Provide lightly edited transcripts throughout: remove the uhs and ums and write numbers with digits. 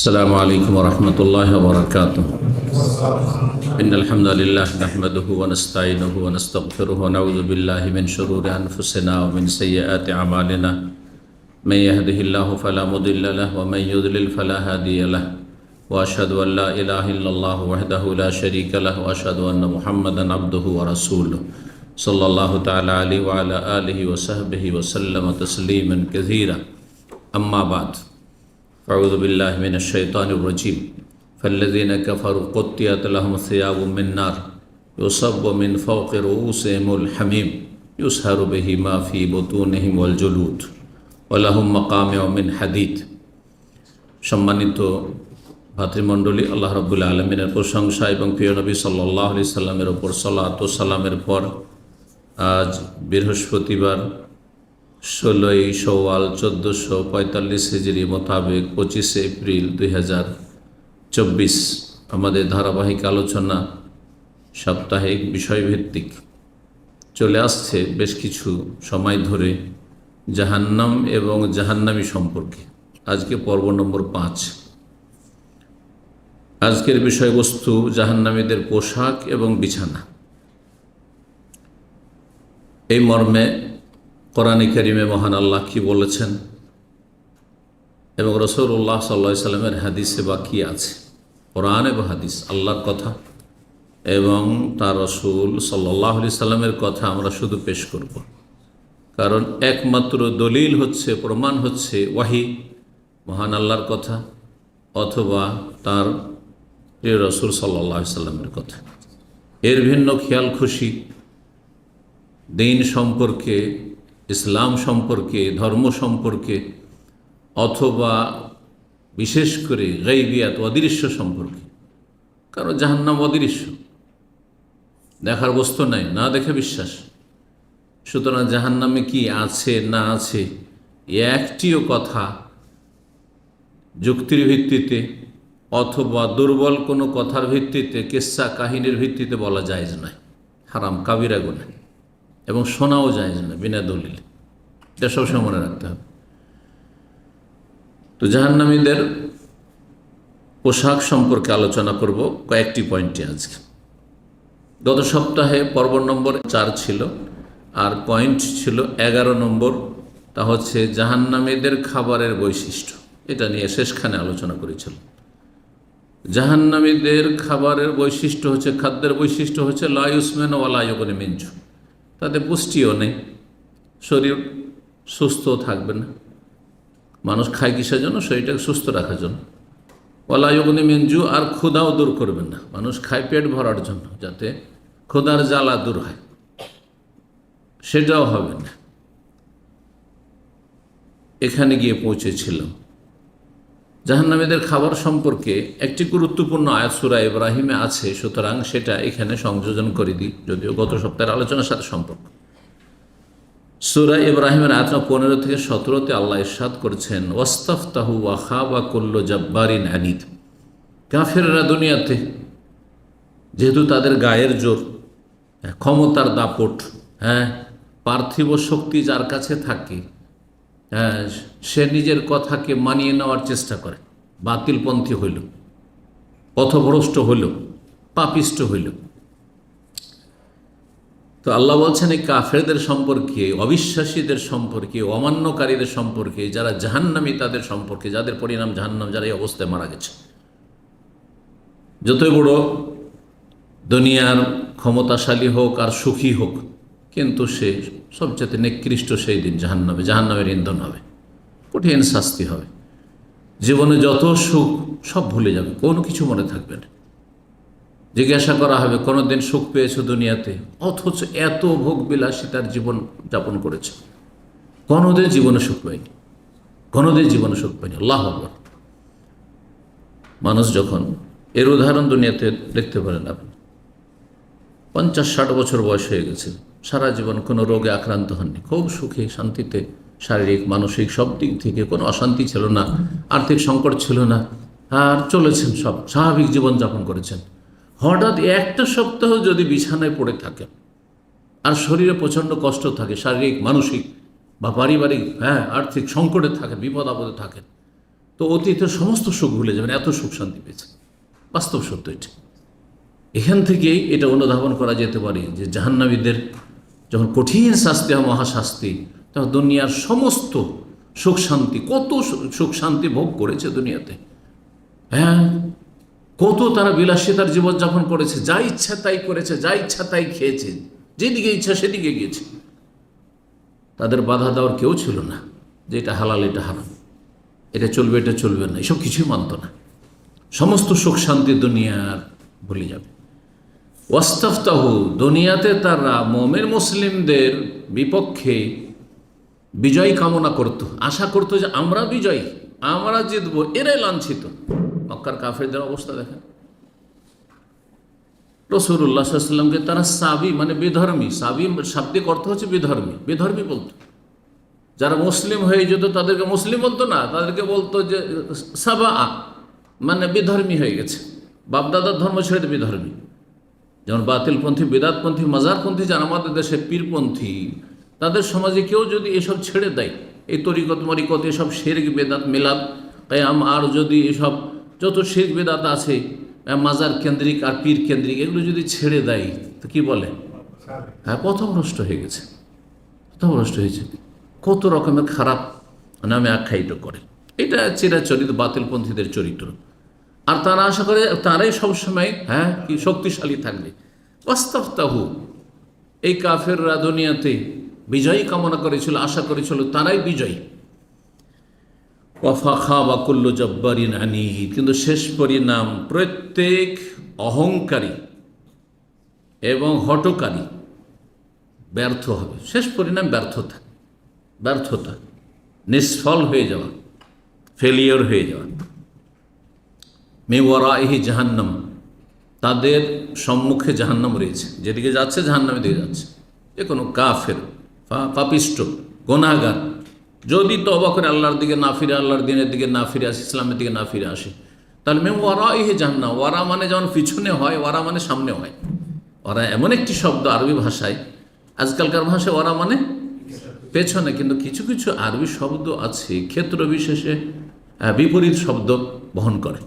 السلام عليكم ورحمة الله وبركاته. إن الحمد لله نحمده ونستعينه ونستغفره ونعوذ بالله من شرور أنفسنا ومن سيئات أعمالنا. من يهده الله فلا مضل له ومن يضلل فلا هادي له. وأشهد أن لا إله إلا الله وحده لا شريك له وأشهد أن محمدا عبده ورسوله صلى الله تعالى عليه وعلى آله وصحبه وسلم تسليما كثيرا. أما بعد، أعوذ بالله من الشيطان الرجيم. فالذين كفروا قطعت لهم ثياب من نار يصب من فوق رؤوسهم الحميم يسهر به ما في بطونهم والجلود ولهم مقامع من حديد. সম্মানিত ভাতৃমণ্ডলী, আল্লাহ রাব্বুল আলামিনের প্রশংসা এবং প্রিয় নবী সাল্লাল্লাহু আলাইহি সাল্লামের উপর সালাত ও সালামের পর আজ বৃহস্পতিবার 16ই শওয়াল 1445 হিজরি মোতাবেক 25 এপ্রিল 2024 আমাদের ধারাবাহিক আলোচনা সাপ্তাহিক বিষয়ভিত্তিক চলে আসছে বেশ কিছু সময় ধরে জাহান্নাম এবং জাহান্নামী সম্পর্কে। আজকে পর্ব নম্বর 5। আজকের বিষয়বস্তু জাহান্নামীদের পোশাক এবং বিছানা। এই মর্মে কোরআনে কারিমে মহান আল্লাহ কি বলেছেন এবং রাসূলুল্লাহ সাল্লাল্লাহু আলাইহি সাল্লামের হাদিসে বা কি আছে। কোরআন এবং হাদিস, আল্লাহর কথা এবং তার রাসূল সাল্লাল্লাহু আলাইহি সাল্লামের কথা আমরা শুধু পেশ করব, কারণ একমাত্র দলিল হচ্ছে, প্রমাণ হচ্ছে ওয়াহি, মহান আল্লাহর কথা অথবা তার প্রিয় রাসূল সাল্লাল্লাহু আলাইহি সাল্লামের কথা। এর ভিন্ন খেয়াল খুশি দিন সম্পর্কে, ইসলাম সম্পর্কে, ধর্ম সম্পর্কে অথবা বিশেষ করে গায়বিয়াত অদৃশ্য সম্পর্কে, কারণ জাহান্নাম অদৃশ্য, দেখার বস্তু নাই, না দেখে বিশ্বাস। সুতরাং জাহান্নামে কি আছে না আছে একটিও কথা যুক্তির ভিত্তিতে অথবা দুর্বল কোনো কথার ভিত্তিতে, কিস্সা কাহিনীর ভিত্তিতে বলা জায়েজ নয়, হারাম, কাবিরা গুনাহ, এবং শোনাও জায়েজ না বিনা দলিল। এটা সবসময় মনে রাখতে হবে। তো জাহান্নামীদের পোশাক সম্পর্কে আলোচনা করব কয়েকটি পয়েন্টে আজকে। গত সপ্তাহে পর্ব নম্বর 4 ছিল, আর পয়েন্ট ছিল 11 নম্বর, তা হচ্ছে জাহান্নামীদের খাবারের বৈশিষ্ট্য। এটা নিয়ে শেষখানে আলোচনা করেছিল। জাহান্নামীদের খাবারের বৈশিষ্ট্য হচ্ছে, খাদ্যের বৈশিষ্ট্য হচ্ছে লা ইউসমিনু ওয়া লা ইউগনি মিন জু'। তাদের পুষ্টিও নেই, শরীর সুস্থ থাকবে না। মানুষ খায় কিসের জন্য? শরীরটাকে সুস্থ রাখার জন্য। ওয়ালা ইউগনি মিন জু', আর ক্ষুধাও দূর করবে না। মানুষ খায় পেট ভরার জন্য, যাতে ক্ষুধার জ্বালা দূর হয়, সেটাও হবে না। এখানে গিয়ে পৌঁছেছিলাম। জাহান্নামীদের খাবার সম্পর্কে একটি গুরুত্বপূর্ণ আয়াত সূরা ইব্রাহিমে আছে, সুতরাং সেটা এখানে সংযোজন করে দিই, যদিও গত সপ্তাহের আলোচনার সাথে সম্পর্ক। সূরা ইব্রাহিমের আয়াত 15 থেকে 17তে আল্লাহ ইরশাদ করেছেন, ওয়াস্তাফতাহু ওয়া খাবা কুল্লু জাব্বারিন আনিদ। কাফেররা দুনিয়াতে যেহেতু তাদের গায়ের জোর, ক্ষমতার দাপট, পার্থিব শক্তি যার কাছে থাকে, সে নিজের কথাকে মানিয়ে নেওয়ার চেষ্টা করে, বাতিলপন্থী হইল, পথভ্রষ্ট হইল, পাপিষ্ট হইল। তো আল্লাহ বলছেন এই কাফেরদের সম্পর্কে, অবিশ্বাসীদের সম্পর্কে, অমান্যকারীদের সম্পর্কে, যারা জাহান্নামী তাদের সম্পর্কে, যাদের পরিণাম জাহান্নাম, যারা এই অবস্থায় মারা গেছে। যতই বড় দুনিয়ার ক্ষমতাশালী হোক আর সুখী হোক, কিন্তু সে সবচেয়ে নিকৃষ্ট সেই দিন জাহান্নামে, জাহান্নামের ইন্ধন হবে, কঠিন শাস্তি হবে। জীবনে যত সুখ সব ভুলে যাবে, কোনো কিছু মনে থাকবে না। জিজ্ঞাসা করা হবে, কোনো দিন সুখ পেয়েছো দুনিয়াতে? অথচ এত ভোগ বিলাসিতার জীবন যাপন করেছে, কোনোদিন জীবনে সুখ পায়নি, কোনোদিন জীবনে সুখ পায়নি। আল্লাহু আকবার। মানুষ যখন, এর উদাহরণ দুনিয়াতে দেখতে পারেন আপনি, 50-60 বছর বয়স হয়ে গেছে, সারা জীবন কোনো রোগে আক্রান্ত হননি, খুব সুখে শান্তিতে, শারীরিক মানসিক সব দিক থেকে কোনো অশান্তি ছিল না, আর্থিক সংকট ছিল না, আর চলেছেন, সব স্বাভাবিক জীবনযাপন করেছেন। হঠাৎ একটা সপ্তাহ যদি বিছানায় পড়ে থাকেন আর শরীরে প্রচণ্ড কষ্ট থাকে, শারীরিক মানসিক বা পারিবারিক আর্থিক সংকটে থাকেন, বিপদ আপদে থাকেন, তো অতীতের সমস্ত সুখ ভুলে যাবেন, এত সুখ শান্তি পেয়েছে। বাস্তব সত্য এটা। এখান থেকেই এটা অনুধাবন করা যেতে পারে যে জাহান্নামীদের যখন কঠিন শাস্তি হয়, মহাশাস্তি, তখন দুনিয়ার সমস্ত সুখ শান্তি, কত সুখ শান্তি ভোগ করেছে দুনিয়াতে। হ্যাঁ, কত তারা বিলাসিতার জীবনযাপন করেছে, যা ইচ্ছা তাই করেছে, যা ইচ্ছা তাই খেয়েছে, যেদিকে ইচ্ছা সেদিকে গিয়েছে। তাদের বাধা দেওয়ার কেউ ছিল না যে এটা হালাল, এটা হারাম, এটা চলবে, এটা চলবে না, এসব কিছুই মানত না। সমস্ত সুখ শান্তি দুনিয়ার ভুলে যাবে। ওয়াস্তাফতাহু, দুনিয়াতে তারা মুমিন মুসলিমদের বিপক্ষে বিজয় কামনা করত, আশা করত যে আমরা বিজয়ী, আমরা জিতবো, এরাই লাঞ্ছিত। মক্কার কাফেরদের অবস্থা দেখেন। রাসূলুল্লাহ সাল্লাল্লাহু আলাইহি ওয়াসাল্লামকে তারা সাবি মানে বিধর্মী, সাবি শাব্দিক অর্থ হচ্ছে বিধর্মী, বিধর্মী বলতো। যারা মুসলিম হয়ে যেত তাদেরকে মুসলিম বলতো না, তাদেরকে বলতো যে সাবা, মানে বিধর্মী হয়ে গেছে, বাপদাদার ধর্ম ছেড়ে বিধর্মী। যেমন বাতিলপন্থী, বেদাতপন্থী, মাজারপন্থী যারা আমাদের দেশে পীরপন্থী, তাদের সমাজে কেউ যদি এসব ছেড়ে দেয়, এই তরিকত মরিকত, এসব শিরক বেদাত মিলাদ কিয়াম, আর যদি এসব যত শিরক বেদাত আছে মাজার কেন্দ্রিক আর পীর কেন্দ্রিক, এগুলো যদি ছেড়ে দেয় তো কি বলে? হ্যাঁ, পথভ্রষ্ট হয়ে গেছে, পথভ্রষ্ট হয়েছে, কত রকমের খারাপ নামে আখ্যায়িত করে। এটা চিরাচরিত বাতিলপন্থীদের চরিত্র। আর তারা আশা করে তারাই সবসময় কি শক্তিশালী থাকবে। ওয়াস্তাফতাহু, এই কাফেররা দুনিয়াতে বিজয়ী কামনা করেছিল, আশা করেছিল তারাই বিজয়ী। ওয়াফাখা বা কুল্লু জব্বারিন আনিদ, কিন্তু শেষ পরিণাম প্রত্যেক অহংকারী এবং হঠকারী ব্যর্থ হবে। শেষ পরিণাম ব্যর্থতা, ব্যর্থতা, নিষ্ফল হয়ে যাওয়া, ফেলিওর হয়ে যাওয়া। মে ওয়ারাইহি জাহান্নাম, তাদের সম্মুখে জাহান্নাম রয়েছে, যেদিকে যাচ্ছে জাহান্নামের দিকে যাচ্ছে। যে কোনো কাফের, পাপিষ্ট, গুনাহগার যদি তওবা করে আল্লাহর দিকে না ফিরে, আল্লাহর দিনের দিকে না ফিরে আসে, ইসলামের দিকে না ফিরে আসে, তাহলে মে ওয়ারাইহি জাহান্নাম, ওয়ারা মানে যেমন পিছনে হয়, ওয়ারা মানে সামনে হয়। ওয়ারা এমন একটি শব্দ আরবি ভাষায়, আজকালকার ভাষায় ওয়ারা মানে পেছনে, কিন্তু কিছু কিছু আরবি শব্দ আছে ক্ষেত্র বিশেষে বিপরীত শব্দ বহন করে।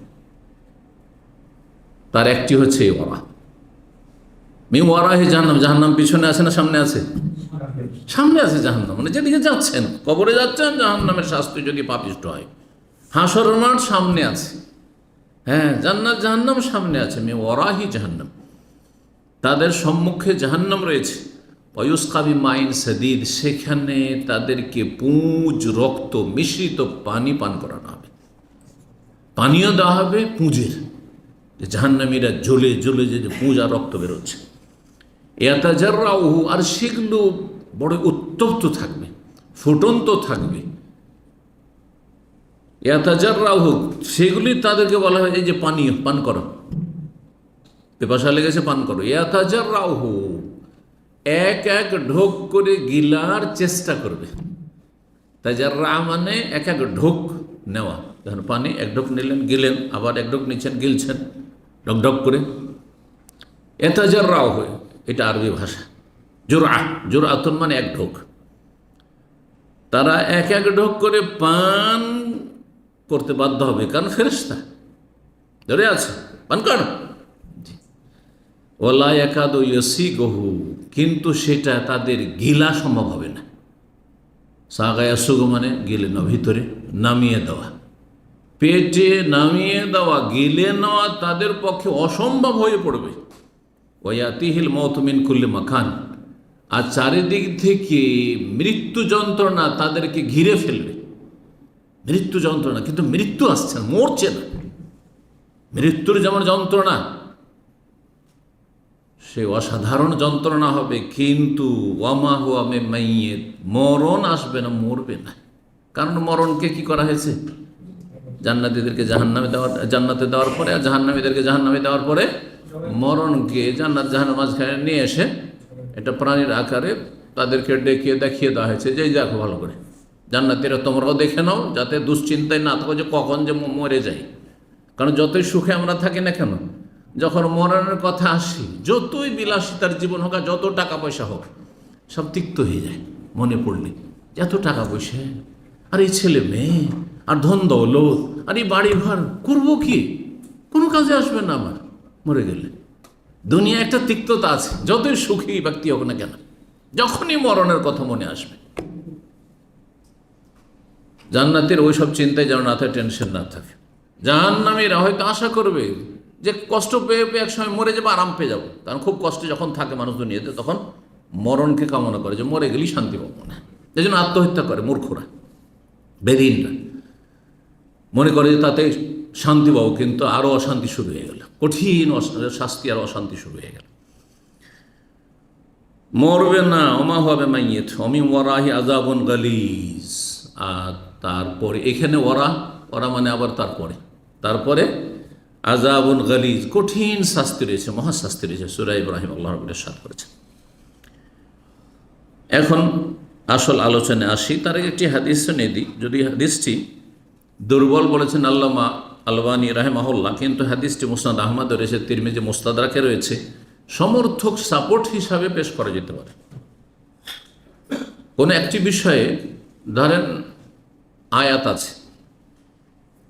তার একটি হচ্ছে ওয়ারা। মি ওয়ারাহি জাহান্নাম, জাহান্নাম পিছনে আছে না সামনে আছে? সামনে আছে জাহান্নাম, মানে যেদিকে যাচ্ছেন, কবরে যাচ্ছেন, জাহান্নামের শাস্তি যদি পাপিষ্ট হয়। হাসরের মাঠ সামনে আছে, হ্যাঁ, জান্নাত জাহান্নাম সামনে আছে। মি ওয়ারাহি জাহান্নাম, তাদের সম্মুখে জাহান্নাম রয়েছে। ওয়ুসকাবি মাইন সাদিদ, সেখানে তাদেরকে পুঁজ রক্ত মিশ্রিত পানি পান করানো হবে। পানীয় দেওয়া হবে পুঁজের, যে জাহান্নামীরা জ্বলে জ্বলে যে পুঁজ আর রক্ত বেরোচ্ছে। ইয়াতাজাররাহু, আর সেগুলো বড় উত্তপ্ত থাকবে, ফুটন্ত থাকবে। ইয়াতাজাররাহু, সেগুলি তাদেরকে বলা হয় এই যে পানীয়, পান করো, পিপাসা লেগেছে পান করো। ইয়াতাজাররাহু, এক এক ঢোক করে গিলার চেষ্টা করবে। তাজাররা মানে এক এক ঢোক নেওয়া, যখন পানি এক ঢোক নিলেন, গিলেন, আবার এক ঢোক নিচ্ছেন, গিলছেন, ঢক ঢক করে। এতাজাররাও হয়ে, এটা আরবি ভাষা। জোরআতুন মানে এক ঢোক। তারা এক এক ঢোক করে পান করতে বাধ্য হবে, কারণ ফেরেশতা ধরে আছে, পান কর। ওয়ালা ইয়াকাদু ইয়াসিগুহু, কিন্তু সেটা তাদের গিলা সম্ভব হবে না। সাগা ইয়াসুগু মানে গিলে নেওয়া, ভিতরে নামিয়ে দেওয়া, পেটে নামিয়ে দেওয়া, গিলে নেওয়া তাদের পক্ষে অসম্ভব হয়ে পড়বে। ওয়ায়াতিহিল মাউতু মিন কুল্লি মাকান, আর চারিদিক থেকে মৃত্যু যন্ত্রণা তাদেরকে ঘিরে ফেলবে। মৃত্যু যন্ত্রণা, কিন্তু মৃত্যু আসছে না, মরছে না। মৃত্যুর যেমন যন্ত্রণা, সে অসাধারণ যন্ত্রণা হবে, কিন্তু ওয়ামা হুয়া বিমাইয়িত, মরণ আসবে না, মরবে না। কারণ মরণকে কি করা হয়েছে? জান্নাতীদেরকে জাহান্নামে দেওয়ার, জান্নাতে দেওয়ার পরে, আর জাহান্নামীদেরকে জাহান্নামে দেওয়ার পরে মরণকে জান্নাত জাহান্নাম মাঝখানে নিয়ে এসে এটা প্রাণীর আকারে তাদেরকে ডেকে দেখিয়ে দেওয়া হয়েছে যে দেখো ভালো করে, জান্নাতীরা তোমরাও দেখে নাও, যাতে দুশ্চিন্তায় না থাকো যে কখন যে মরে যাই। কারণ যতই সুখে আমরা থাকি না কেন, যখন মরণের কথা আসি, যতই বিলাসিতার জীবন হোক আর যত টাকা পয়সা হোক, সব তিক্ত হয়ে যায় মনে পড়লে। এত টাকা পয়সা, আর এই ছেলে মেয়ে, আর ধন দৌলত আর এই বাড়ি ঘর করবো কি, কোনো কাজে আসবে না আমার মরে গেলে। দুনিয়া একটা তিক্ততা আছে, যতই সুখী ব্যক্তি হোক না কেন, যখনই মরণের কথা মনে আসবে। জান্নাতের ওই সব চিন্তায় যেন না থাকে, টেনশন না থাকে। জাহান্নামীরা হয়তো আশা করবে যে কষ্ট পেয়ে পেয়ে একসময় মরে যাবো, আরাম পেয়ে যাবো। কারণ খুব কষ্টে যখন থাকে মানুষ দুনিয়াতে, তখন মরণকে কামনা করে যে মরে গেলেই শান্তি পাবো না। এই জন্য আত্মহত্যা করে মূর্খরা, বেদিনরা মনে করে যে তাতে শান্তি পাবো, কিন্তু আরও অশান্তি শুরু হয়ে গেল, কঠিন শাস্তি আর অশান্তি শুরু হয়ে গেল। মরবে না, অমা হবে মাইয়েত অমি ওয়ারাহি আযাবুন গালিজ। আর তারপরে এখানে ওরা মানে আবার তারপরে আযাবুন গালিজ, কঠিন শাস্তি রয়েছে, মহাশাস্তি রয়েছে। সূরা ইব্রাহিম আল্লাহ রাব্বুল ইরশাদ করেছেন। এখন আসল আলোচনায় আসি, তার আগে একটি হাদিস শুনে দিই। যদি হাদিসটি দুর্বল বলেছেন আল্লামা আলবানী রাহিমাহুল্লাহ, কিন্তু হাদিসটি মুসনাদ আহমদ রয়েছে, তিরমিজি মুস্তাদরাকে রয়েছে, সমর্থক সাপোর্ট হিসাবে পেশ করা যেতে পারে। কোনো একটি বিষয়ে ধরেন আয়াত আছে,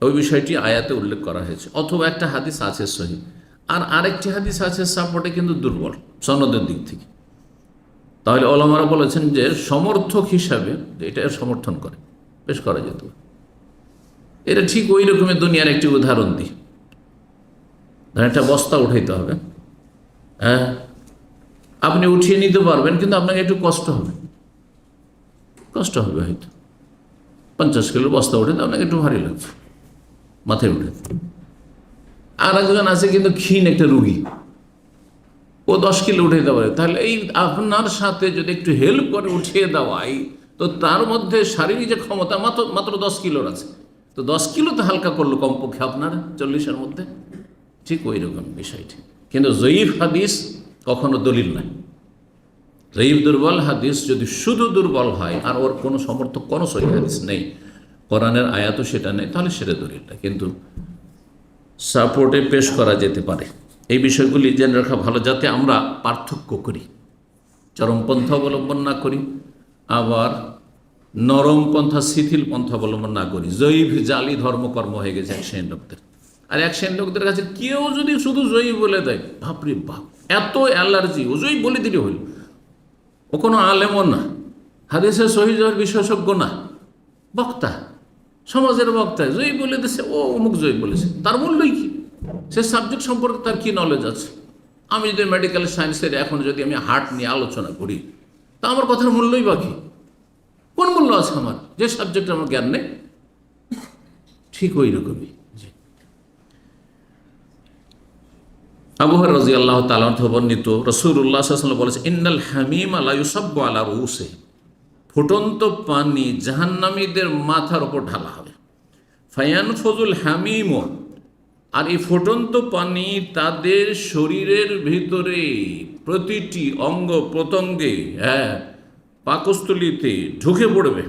ওই বিষয়টি আয়াতে উল্লেখ করা হয়েছে, অথবা একটা হাদিস আছে সহিহ, আর আরেকটি হাদিস আছে সাপোর্টে কিন্তু দুর্বল সনদের দিক থেকে। তাহলে ওলামারা বলেছেন যে সমর্থক হিসাবে এটা সমর্থন করে পেশ করা যেত। এটা ঠিক ওই রকমের দুনিয়ার একটি উদাহরণ দিই। একটা বস্তা উঠাইতে হবে, হ্যাঁ, আপনি উঠিয়ে নিতে পারবেন, কিন্তু আপনাকে একটু কষ্ট হবে হয়তো। 50 কিলো বস্তা উঠাতে আপনাকে একটু ভারী লাগছে মাথায় উঠাতে। আর একজন আছে কিন্তু ক্ষীণ একটা রুগী, ও 10 কিলো উঠাইতে পারে। তাহলে এই আপনার সাথে যদি একটু হেল্প করে উঠিয়ে দেওয়াই, তো তার মধ্যে শারীরিক যে ক্ষমতা মাত্র 10 কিলোর আছে, তো 10 কিলো তো হালকা করলো কমপক্ষে আপনার 40-এর মধ্যে। ঠিক ওই রকম বিষয়টি। কিন্তু জয়ীফ হাদিস কখনো দলিল নাই। জয়ীফ দুর্বল হাদিস যদি শুধু দুর্বল হয় আর ওর কোনো সমর্থক কোনো সহিহ হাদিস নেই, কোরআনের আয়াতও সেটা নেই, তাহলে সেটা দলিলটা কিন্তু সাপোর্টে পেশ করা যেতে পারে। এই বিষয়গুলি জেনে রাখা ভালো, যাতে আমরা পার্থক্য করি, চরমপন্থা অবলম্বন না করি, আবার নরম পন্থা শিথিল পন্থা অবলম্বন না করি। জয়ীফ জালি ধর্মকর্ম হয়ে গেছে এক শ্রেণীর লোকদের। আর এক শ্রেণীর লোকদের কাছে কেউ যদি শুধু জয়ীফ বলে দেয়, বাপরে বাপ, এত অ্যালার্জি, ও জয়ীফ বলে দিলে হইল। ও কোনো আলেমও না, হাদিসের সহিহ বিশেষজ্ঞ না, বক্তা, সমাজের বক্তা, জয়ীফ বলে দিয়েছে, ও অমুক জয়ীফ বলেছে, তার মূল্যই কি? সে সাবজেক্ট সম্পর্কে তার কি নলেজ আছে? আমি যদি মেডিকেল সায়েন্সের এখন যদি আমি হার্ট নিয়ে আলোচনা করি, তা আমার কথার মূল্যই বাকি, কোন মূল্য আছে আমার, যে সাবজেক্টে আমার জ্ঞান নেই? ঠিক ওই রকমই। আবু হুরায়রা রাদিয়াল্লাহু তাআলা থেকে বর্ণিত, রাসূলুল্লাহ সাল্লাল্লাহু আলাইহি ওয়াসাল্লাম বলেছেন, ইন্নাল হামিম লা ইউসাব্বু আলা রুউসিহি, ফুটন্ত পানি জাহান্নামীদের মাথার উপর ঢালা হবে। ফায়ানফুজুল হামিম, আর এই ফুটন্ত পানি তাদের শরীরের ভিতরে প্রতিটি অঙ্গ প্রত্যঙ্গে, হ্যাঁ, পাকস্থলীতে ঢুকে পড়বে।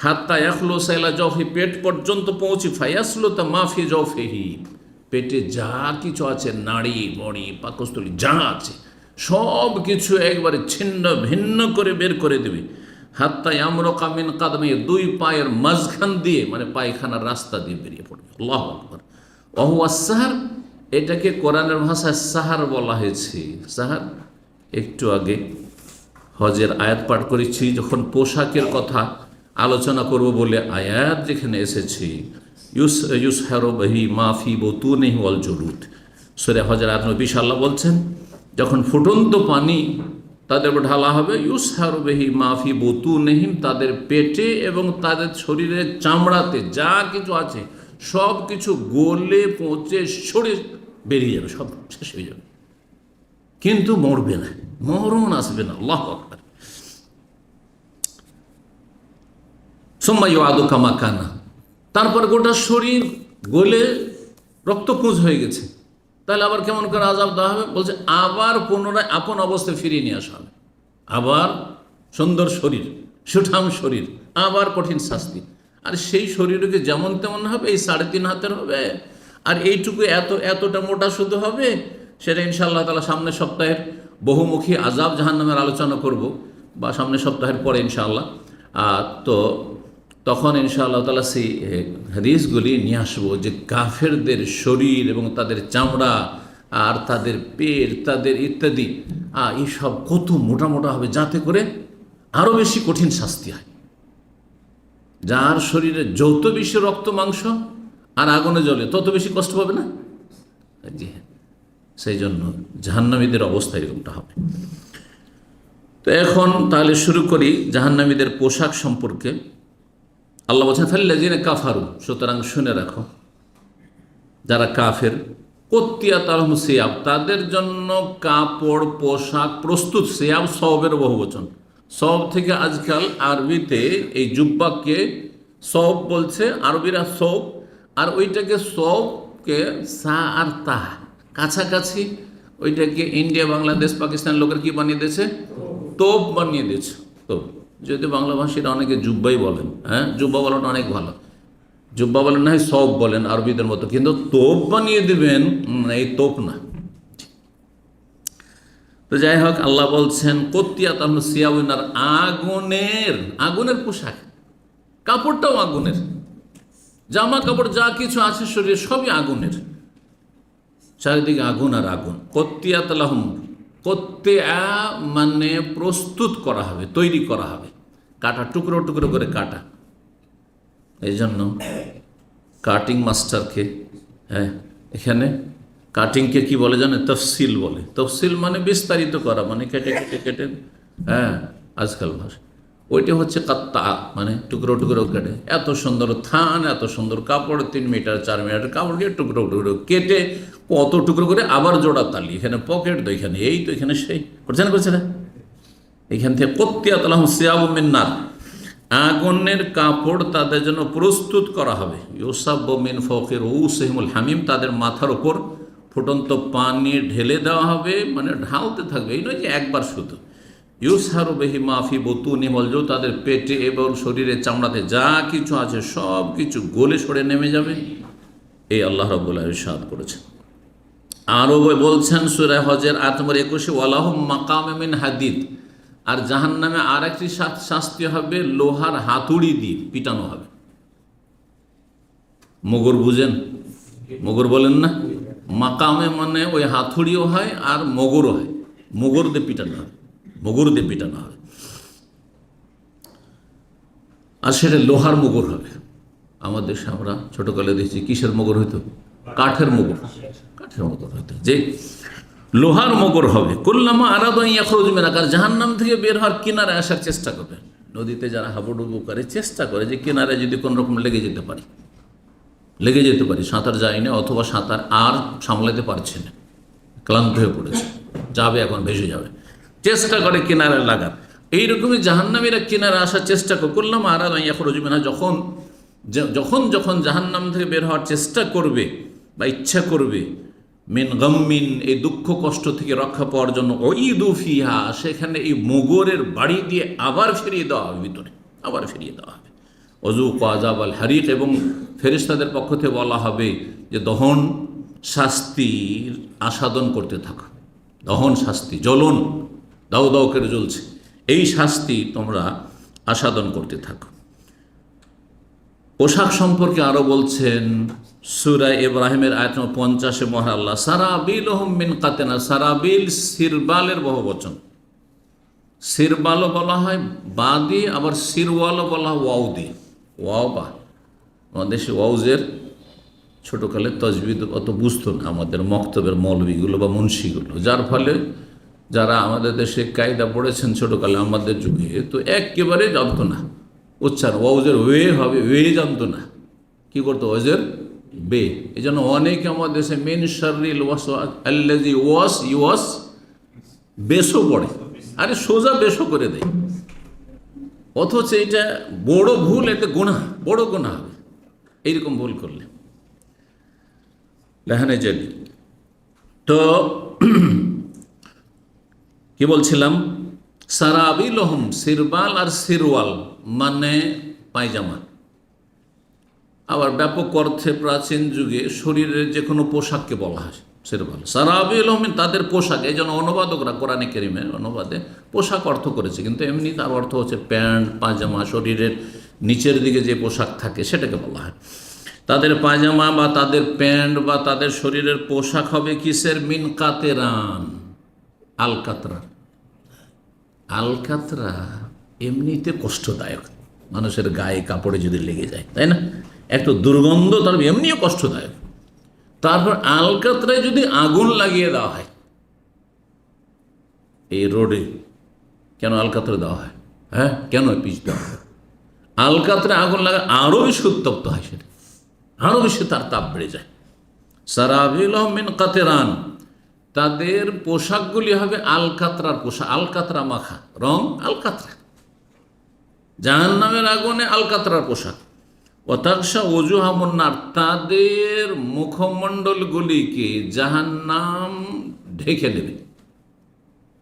হাত্তা ইয়াখলুসা ইলা জাওফি, পেট পর্যন্ত পৌঁছে। ফায়াসলুতা মা ফি জাওফিহি, পেটে যা কিছু আছে, নাড়ি বড়ি পাকস্থলী যা আছে সব কিছু একবারে ছিন্ন ভিন্ন করে বের করে দেবে। হাত্তা ইয়ামরুকা মিন কাদমি, 2 পায়ের মাঝখান দিয়ে, মানে পায়খানার রাস্তা দিয়ে বেরিয়ে পড়বে। আল্লাহু আকবার। ওয়া সাহার, এটাকে কোরআনের ভাষায় সাহার বলা হয়েছে। সাহার একটু আগে হজের আয়াত পাঠ করেছি, যখন পোশাকের কথা আলোচনা করব বলে আয়াত যেখানে এসেছে, ইউসহারু বিহি মা ফি বুতুনিহি ওয়াল জুলুদ, সূরা হজের আয়াত 20 আল্লাহ বলছেন, যখন ফুটন্ত পানি তাদের উপর ঢালা হবে, ইউসহারু বিহি মা ফি বুতুনিহিম, তাদের পেটে এবং তাদের শরীরের চামড়াতে যা কিছু আছে সব কিছু গলে পচে সরে বেরিয়ে যাবে, সব শেষ হয়ে যাবে, কিন্তু মরবে না, মরণ আসবে না। আল্লাহু আকবার। সুম্মা ইউআদু কামা কানা, তারপর গোটা শরীর গলে রক্তপুঞ্জ হয়ে গেছে, তাহলে আবার কেমন করে আযাব দেওয়া হবে? বলছে আবার পুনরায় আপন অবস্থায় ফিরিয়ে নিয়ে আসা হবে, আবার সুন্দর শরীর, সুঠাম শরীর, আবার কঠিন শাস্তি। আর সেই শরীরকে যেমন তেমন হবে, এই 3.5 হাতের হবে, আর এইটুকু এতটা মোটা শুধু হবে, সেটা ইনশাআল্লাহ তাআলা সামনের সপ্তাহের বহুমুখী আযাব জাহান্নামের আলোচনা করব, বা সামনের সপ্তাহের পরে ইনশাআল্লাহ। তো তখন ইনশাআল্লাহ তাআলা সেই হাদিসগুলি নিয়ে আসবো যে কাফেরদের শরীর এবং তাদের চামড়া আর তাদের পেট, তাদের ইত্যাদি এইসব কত মোটা মোটা হবে, যাতে করে আরও বেশি কঠিন শাস্তি হয়। যার শরীরে যত বেশি রক্ত মাংস আর আগুনে জ্বলে তত বেশি কষ্ট পাবে না? জি হ্যাঁ, সেই জন্য জাহান্নামীদের অবস্থা এরকমটা হবে। তো এখন তাহলে শুরু করি জাহান্নামীদের পোশাক সম্পর্কে। আল্লাহ বলছেন ফাল্লাযীনা কাফারু, সুতরাং শুনে রাখো যারা কাফের, কুত্তিয়াত লাহুম সিয়াব, তাদের জন্য কাপড় পোশাক প্রস্তুত। সিয়াব সওবের বহুবচন। সওব থেকে আজকাল আরবিতে এই জুব্বাকে সওব বলছে আরবিরা, সওব, আর ওইটাকে সওবকে সা আর তা কাছাকাছি, ওইটাকে ইন্ডিয়া, বাংলাদেশ, পাকিস্তান লোকের কি বানিয়ে দিয়েছে? তোপ বানিয়ে দিয়েছে। তোপ, যদি বাংলা ভাষীরা অনেকে জুব্বাই বলেন, হ্যাঁ জুব্বা বলাটা অনেক ভালো, জুব্বা বলেন না হয় সব বলেন আরবিদের মতো, কিন্তু তোপ বানিয়ে দেবেন এই তোপ না। তো যাই হোক, আল্লাহ বলছেন কুত্তিয়াত লাহুম সিয়াবুন, আর আগুনের পোশাক, কাপড়টাও আগুনের, জামা কাপড় যা কিছু আছে শরীরে সবই আগুনের, চারিদিকে আগুন আর আগুন। কুত্তিয়াত লাহুম, কুত্তিয়া মানে প্রস্তুত করা হবে, তৈরি করা হবে, কাটা, টুকরো টুকরো করে কাটা। এই জন্য কাটিং মাস্টারকে, হ্যাঁ এখানে কাটিংকে কি বলে জানে? তফসিল বলে। তফসিল মানে বিস্তারিত করা, মানে কেটে কেটে কেটে, হ্যাঁ আজকাল ভাষা। ওইটা হচ্ছে কাত্তা, মানে টুকরো টুকরো কেটে, এত সুন্দর থান, এত সুন্দর কাপড়, 3 মিটার 4 মিটার কাপড়কে টুকরো টুকরো কেটে কত টুকরো করে আবার জোড়া তালি, এখানে পকেট তো, এখানে এই তো, এখানে সেই, করছে না? এখান থেকে কুত্তিয়াত লাহুম সিয়াবুম মিন নার, আগুনের কাপড় তাদের জন্য প্রস্তুত করা হবে। ইউসাব্বু মিন ফাওকি রুউসিহিমুল হামিম, তাদের মাথার উপর ফুটন্ত পানি ঢেলে দেওয়া হবে, মানে ঢালতে থাকবে, এই নয় যে একবার শুধু। ইউসহারু বিহি মা ফি বুতুনিহিম, তাদের পেটে এবং শরীরে চামড়াতে যা কিছু আছে সব কিছু গলে সরে নেমে যাবে। এই আল্লাহ রাব্বুল আলামিন ইরশাদ করেছেন। আরও বলছেন সূরা হজের 8 নম্বর 21, ওয়ালাহুম মাকামে মিন হাদিদ, আর জাহান্নামে আর একটি শাস্তি হবে, লোহার হাতুড়ি দিয়ে পিটানো হবে। মোগর বুঝেন? মোগর বলেন না? মাকামে মানে ওই হাতুড়িও হয় আর মোগরও হয়, মোগর দিয়ে পিটানো হবে, মোগর দিয়ে পিটানো হবে। আর সেটা লোহার মোগর হবে। আমাদের দেশে আমরা ছোটকালে দেখছি কিসের মোগর হইতো? কাঠের মোগর, কাঠের মোগর হইতো, যে লোহার মোগর হবে। কুল্লামা আরাদু আন ইয়াখরুজু মিনহা, আর জাহান্নাম থেকে বের হওয়ার কিনারে আসার চেষ্টা করবে। নদীতে যারা হাবুডুবু করে চেষ্টা করে যে কিনারে যদি কোনো রকম লেগে যেতে পারি, সাঁতার যায় না, অথবা সাঁতার আর সামলাতে পারছে না, ক্লান্ত হয়ে পড়েছে, যাবে এখন, ভেসে যাবে, চেষ্টা করে কিনারে লাগার। এইরকমই জাহান্নামীরা কিনারে আসার চেষ্টা করে। কুল্লামা আরাদু আন ইয়াখরুজু মিনহা, যখন জাহান্নাম থেকে বের হওয়ার চেষ্টা করবে বা ইচ্ছা করবে, মিন গাম্মিন, এই দুঃখ কষ্ট থেকে রক্ষা পাওয়ার জন্য, উইদু ফিহা, সেখানে এই মোগরের বাড়ি দিয়ে আবার ফিরিয়ে দেওয়া হবে, ভিতরে আবার ফিরিয়ে দেওয়া হবে। অযুকু আযাব আল হারিক, এবং ফেরেশতাদের পক্ষ থেকে বলা হবে যে দহন শাস্তির আস্বাদন করতে থাকো, দহন শাস্তি, জ্বলন, দাউ দাউ করে জ্বলছে, এই শাস্তি তোমরা আস্বাদন করতে থাকো। পোশাক সম্পর্কে আরও বলছেন সূরা ইব্রাহিমের আয়াত 50 মহান আল্লাহ, সারাবিলহুম মিন কাতানা, সারাবিল সিরবালের বহুবচন। সিরবালও বলা হয় বা দিয়ে, আবার সিরওয়ালও বলা হয় ওয়াও দিয়ে, ওয়াও বা। আমাদের দেশে ওয়াউজের ছোটোকালে তজবিদ অত বুঝতো না আমাদের মক্তবের মৌলবীগুলো বা মুন্সিগুলো, যার ফলে যারা আমাদের দেশে কায়দা পড়েছেন ছোটোকালে আমাদের যুগে, তো একেবারে জানতো না উচ্চারণ, ওয়াউজের ওয়ে হবে, ওয়ে জানতো না, কী করতো ওয়াজের বে। এই জন্য অনেকে আমাদের দেশে মিন শাররিল ওয়াসওয়াস আল্লাযী ওয়াস বেশও পড়ে, আরে সোজা বেশও করে দেয়, অথচ এটা বড় ভুল, এটা গুনাহ, বড় গুনাহ হবে এইরকম ভুল করলে, লেহানে জানি। তো কি বলছিলাম? সারাবিলহুম, সিরবাল আর সিরওয়াল মানে পায়জামা। আবার ব্যাপক অর্থে প্রাচীন যুগে শরীরের যে কোনো পোশাককে বলা হয় সিরবাল। সারাবিলহুম তাদের পোশাক, এই জন্য অনুবাদকরা কোরআনে কারীমের অনুবাদে পোশাক অর্থ করেছে, কিন্তু এমনি তার অর্থ হচ্ছে প্যান্ট, পায়জামা, শরীরের নিচের দিকে যে পোশাক থাকে সেটাকে বলা হয়। তাদের পায়জামা বা তাদের প্যান্ট বা তাদের শরীরের পোশাক হবে কিসের? মিন কাতেরান, আলকাতরা। আলকাতরা এমনিতে কষ্টদায়ক, মানুষের গায়ে কাপড়ে যদি লেগে যায়, তাই না, একটু দুর্গন্ধ, তার এমনিও কষ্টদায়ক। তারপর আলকাতরায় যদি আগুন লাগিয়ে দেওয়া হয়, এই রোডে কেন আলকাতরা দেওয়া হয়? হ্যাঁ, কেন পিচ দেওয়া হয়? আলকাতরায় আগুন লাগায় আরও বেশি উত্তপ্ত হয়, সেটা আরও বেশি তার তাপ বেড়ে যায়। সারাবিল মিন কাতেরান, তাদের পোশাকগুলি হবে আলকাতরার পোশাক, আলকাতরা মাখা রং, আলকাতরা। জাহান্নামের আগুনে আলকাতরার পোশাক। ওয়াতাকশা ওজুহামুন্নার, তাদের মুখমণ্ডলগুলিকে জাহান্নাম ঢেকে নেবে,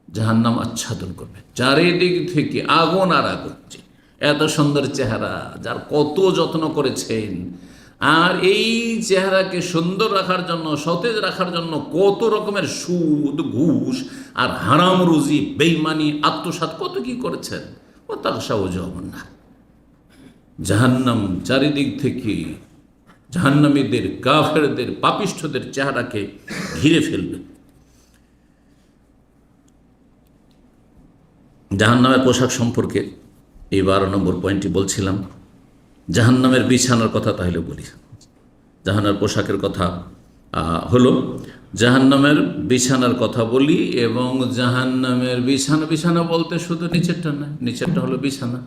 জাহান্নাম আচ্ছাদন করবে, চারিদিক থেকে আগুন আর আগুন। এত সুন্দর চেহারা, যার কত যত্ন করেছেন, আর এই চেহারাকে সুন্দর রাখার জন্য, সতেজ রাখার জন্য কত রকমের সুদ, ঘুষ আর হারাম রুজি, বেইমানি, আত্মসাৎ, কত কি করেছেন। ও তাকশা ওজুহামুন্নার, জাহান্নাম চারিদিক থেকে জাহান্নামীদের, কাফেরদের, পাপিষ্ঠদের চেহারাকে ঘিরে ফেলবে। জাহান্নামের পোশাক সম্পর্কে এই 12 নম্বর পয়েন্টটি বলছিলাম। জাহান্নামের বিছানার কথা তাহলে বলি। জাহান্নামের পোশাকের কথা হলো, জাহান্নামের বিছানার কথা বলি। এবং জাহান্নামের বিছানা বলতে শুধু নিচেরটা না, নিচেরটা হলো বিছানা,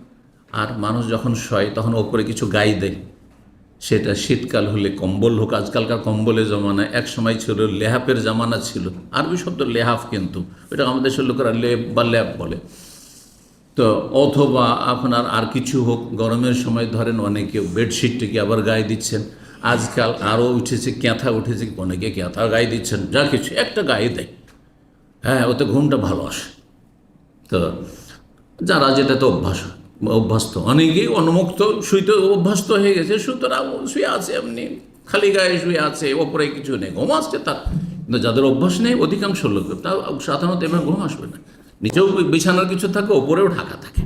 আর মানুষ যখন শয় তখন ওপরে কিছু গায়ে দেয়, সেটা শীতকাল হলে কম্বল হোক। আজকালকার কম্বলের জমানায়, এক সময় ছিল লেহাপের জামানা ছিল, আরবি শব্দ লেহাফ, কিন্তু এটা আমাদের দেশের লোকেরা লেপ বা ল্যাপ বলে। তো অথবা আপনার আর কিছু হোক, গরমের সময় ধরেন অনেকে বেডশিটটিকে আবার গায়ে দিচ্ছেন, আজকাল আরও উঠেছে ক্যাঁথা, উঠেছে, অনেকে ক্যাঁথা গায়ে দিচ্ছেন, যা কিছু একটা গায়ে দেয়। হ্যাঁ, ওতে ঘুমটা ভালো আসে। তো যারা যেটাতে অভ্যস্ত, অনেকেই অনুমুক্ত শুইতে অভ্যস্ত হয়ে গেছে, সুতরাং শুয়ে আছে, এমনি খালি গায়ে শুয়ে আছে, ওপরে কিছু নেই, ঘুম আসছে তার। কিন্তু যাদের অভ্যাস নেই, অধিকাংশ লোক, তা সাধারণত এভাবে ঘুম আসবে না, নিচেও বিছানার কিছু থাকে, ওপরেও ঢাকা থাকে।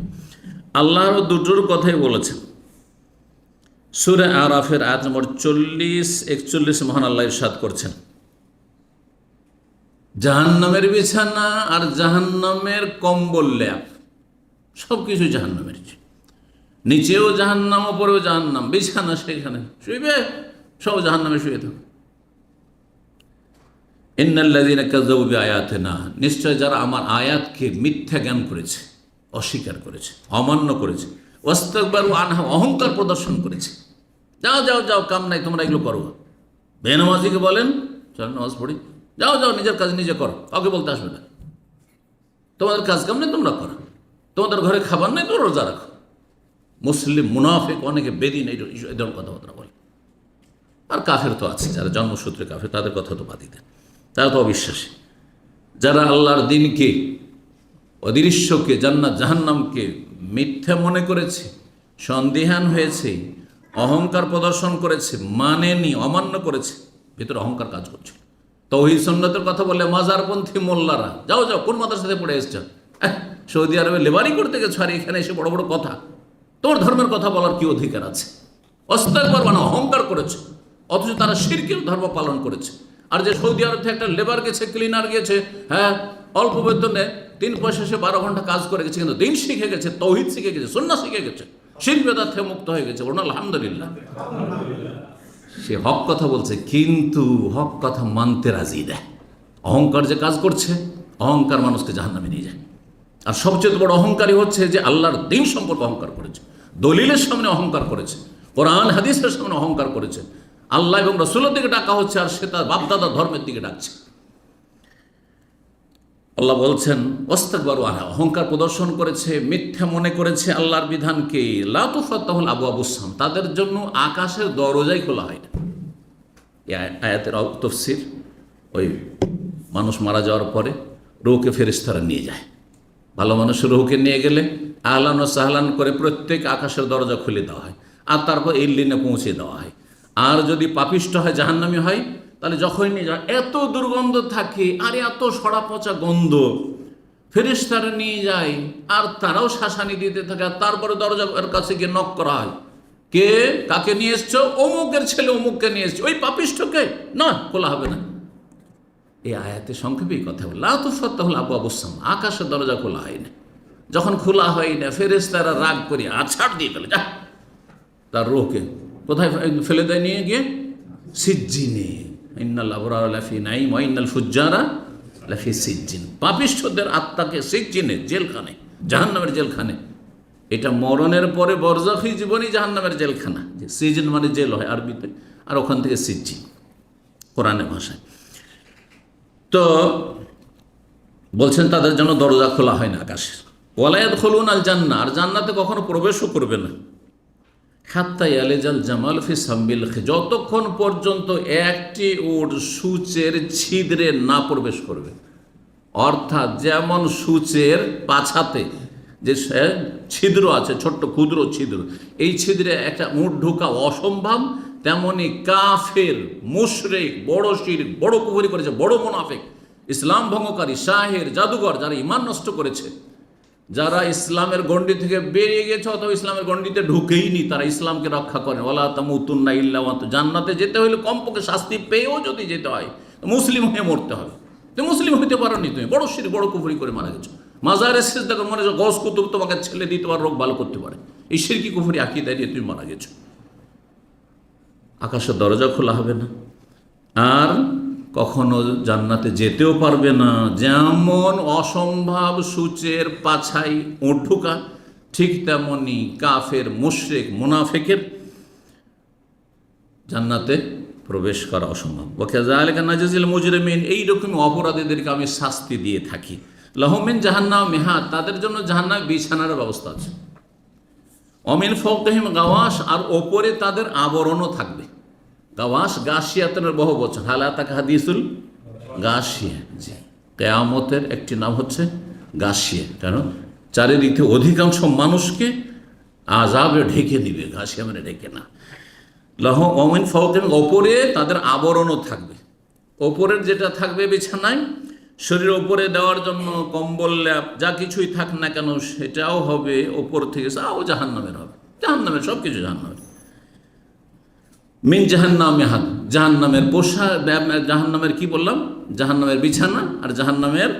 আল্লাহর দুটোর কথাই বলেছেন। সূরা আরাফের আয়াত নম্বর 40-41 মহান আল্লাহ ইরশাদ করছেন, জাহান্নামের বিছানা আর জাহান্নামের কম্বল, ল্যাপ, সব কিছু জাহান্নামের, নিচেও জাহান্নাম, ওপরেও জাহান্নাম, বিছানা সেখানে শুইবে, সব জাহান্নামে শুয়ে থাকবে। ইন্নাল্লাযীনা কাযাবু বিআয়াতিনা, নিশ্চয় যারা আমার আয়াতকে মিথ্যা জ্ঞান করেছে, অস্বীকার করেছে, অমান্য করেছে, ওয়াস্তাকবারু আনহা, অহংকার প্রদর্শন করেছে। যাও যাও যাও, কাম নাই, তোমরা এগুলো করো। বেনামাজিকে বলেন, চল নামাজ পড়ি, যাও যাও, নিজের কাজ নিজে করো, কাউকে বলতে আসবে না। তোমাদের কাজ কাম নেই, তোমরা করো। তোমাদের ঘরে খাবার নেই, তোমরা রোজা রাখো। মুসলিম মুনাফিক, অনেকে বেদিন, এই ধরনের কথাবার্তা বলে। আর কাফের তো আছে, যারা জন্মসূত্রে কাফের, তাদের কথা তো বাদই দেন, তারা তো অবিশ্বাসী। যারা আল্লাহর দিনকে, অদৃশ্যকে, জান্নাত জাহান্নামকে মিথ্যা মনে করেছে, সন্দিহান হয়েছে, অহংকার প্রদর্শন করেছে, মানেনি, অমান্য করেছে, ভিতরে অহংকার কাজ করছে। তৌহিদ সুন্নতের কথা বলে মাজারপন্থী মোল্লারা, যাও যাও, কোন মাদ্রাসাতে পড়ে এসছো? সৌদি আরবে লেবারি করতে গেছো, আর এখানে এসে বড় বড় কথা, তোমার ধর্মের কথা বলার কি অধিকার আছে? অস্তাকবার, মানে অহংকার করেছে, অথচ তারা শিরকের ধর্ম পালন করেছে। আর যে সৌদি আরব থেকে একটা লেবার গেছে, ক্লিনার গেছে, হ্যাঁ, অল্প বেতনে 3 পয়সা, সে 12 ঘন্টা কাজ করে গেছে, কিন্তু দিন শিখে গেছে, তৌহিদ শিখে গেছে, সুন্নাহ শিখে গেছে, শিরক বিদআত থেকে মুক্ত হয়ে গেছে, বলুন আলহামদুলিল্লাহ। সে হক কথা বলছে, কিন্তু হক কথা মানতে রাজি দেয়। অহংকার যে কাজ করছে, অহংকার মানুষকে জাহান্নামে নিয়ে যায়। আর সবচেয়ে বড় অহংকারী হচ্ছে যে আল্লাহর দিন সম্পর্কে অহংকার করেছে, দলিলের সামনে অহংকার করেছে, কোরআন হাদিসের সামনে অহংকার করেছে, আল্লাহ এবং রাসূলের দিকে ডাকা হচ্ছে, আর সে তার বাপদাদা ধর্মের দিকে ডাকছে। আল্লাহ বলছেন, ওয়াস্তাকবারু আনহা, অহংকার প্রদর্শন করেছে, মিথ্যা মনে করেছে আল্লাহর বিধানকে। লা তুফাত্তাহুল আবওয়াবুস সাম, তাদের জন্য আকাশের দরজাই খোলা হয় না। এই আয়াতের তাফসীর, ওই মানুষ মারা যাওয়ার পরে রূহকে ফেরেশতারা নিয়ে যায়। ভালো মানুষের রূহকে নিয়ে গেলে আহলান ও সাহলান করে প্রত্যেক আকাশের দরজা খুলে দেওয়া হয়, আর তারপর ইল্লিনে পৌঁছে দেওয়া হয়। আর যদি পাপিষ্ট হয়, জাহান্নামী হয়, তাহলে যখনই নিয়ে যাওয়া, এত দুর্গন্ধ থাকে, আর এত সড়া পচা গন্ধ, ফেরেশতারা নিয়ে যায়, আর তারাও শাসানি দিতে থাকে, আর তারপরে দরজার কাছে গিয়ে নক করা হয়, কে কাকে নিয়ে এসছো? অমুকের ছেলে অমুককে নিয়ে এসছো। ওই পাপিষ্ঠকে না, খোলা হবে না। এই আয়াতে সংক্ষেপে কথা বল, লা তুফাত্তাহুল আবওয়াবুস সামা, আকাশের দরজা খোলা হয় না। যখন খোলা হয় না, ফেরেশতারা রাগ করে আছাড় দিয়ে ফেলে, যা তার রূহকে কোথায় ফেলে দেয়? নিয়ে গিয়ে সিজ্জিনে। ইন্নাল আবরারা লাফি নাঈম ওয়া ইন্নাল ফুজ্জারা লাফি সিজ্জিন। পাপিষ্ঠদের আত্মাকে সিজ্জিনে, জেলখানে, জাহান্নামের জেলখানে। এটা মরণের পরে বরজাখী জীবনই জাহান্নামের জেলখানা। যে সিজিন মানে জেল হয় আরবিতে, আর ওখান থেকে সিজ্জিন কোরআনের ভাষায়। তো বলছেন তাদের জন্য দরজা খোলা হয় না আকাশে। ওয়ালা ইয়াদখুলুনাল জান্নাহ, আর জান্নাতে কখনো প্রবেশও করবে না। হাত্তা ইয়ালিজাল জামাল ফি সাম্বিল খিল, যতক্ষণ পর্যন্ত একটি উট সূচের ছিদ্রে না প্রবেশ করবে। অর্থাৎ যেমন সূচের পাছাতে যে ছিদ্র আছে, ছোট্ট ক্ষুদ্র ছিদ্র, এই ছিদ্রে একটা উট ঢোকা অসম্ভব, তেমনি কাফের, মুশরিক, বড় শিরক, বড় কুফরি করেছে, বড় মুনাফিক, ইসলাম ভঙ্গকারী, শাহের, জাদুঘর, যারা ঈমান নষ্ট করেছে, যারা ইসলামের গণ্ডি থেকে বেরিয়ে গেছে অথবা ইসলামের গণ্ডিতে ঢুকেইনি, তারা ইসলামকে রক্ষা করেন। ওয়ালা তামুতুন্না ইল্লা ওয়া আনতুম, জান্নাতে যেতে হলে কমপক্ষে শাস্তি পেয়েও যদি যেতে হয়, মুসলিম হয়ে মরতে হবে। তুমি মুসলিম হইতে পারোনি, তুমি বড় শিরক, বড় কুফরি করে মারা গেছো। মাজারে সিজদা করে মনে হচ্ছে গস কুতুব তোমাকে ছেলে দিতে পারে, রোগ ভালো করতে পারে, এই শিরকি কুফরি আকীদা দিয়ে তুমি মারা গেছো। আকাশের দরজা খোলা হবে না, আর কখনো জান্নাতে যেতেও পারবে না। যেমন অসম্ভব সূচের পাছাই উট ঢোকা, ঠিক তেমনি কাফের, মুশরিক, মুনাফিকের জান্নাতে প্রবেশ করা অসম্ভব। ওয়াকাযালিকা নাজজিল মুজরিমিন, এইরকম অপরাধীদেরকে আমি শাস্তি দিয়ে থাকি। লাহুম মিন জাহান্নাম মিহাদ, তাদের জন্য জাহান্নামে বিছানার ব্যবস্থা আছে। অমিন ফাওকিহিম গাওয়াশ, আর ওপরে তাদের আবরণও থাকবে। গাওয়াশ গাশিয়াতের বহু বচন, হালাতাকা হাদিসুল গাশিয়া। জি, কিয়ামতের একটি নাম হচ্ছে গাশিয়া, কারণ চারিদিক থেকে অধিকাংশ মানুষকে আযাবে ঢেকে দিবে। গাশিয়া মানে ঢেকে না। লাহু অমিন ফাওকিহিম, ওপরে তাদের আবরণও থাকবে। ওপরের যেটা থাকবে বিছানায়, শরীরের ওপরে দেওয়ার জন্য কম্বল, ল্যাপ, যা কিছুই থাক না কেন, সেটাও হবে ওপর থেকে, তাও জাহান্নামের হবে। জাহান্নামের সব কিছু জাহান্নামের। মিন জাহান্নামে হাদ, জাহান্নামের পোশাক, জাহান্নামের কি বললাম, জাহান্নামের বিছানা আর জাহান্নামের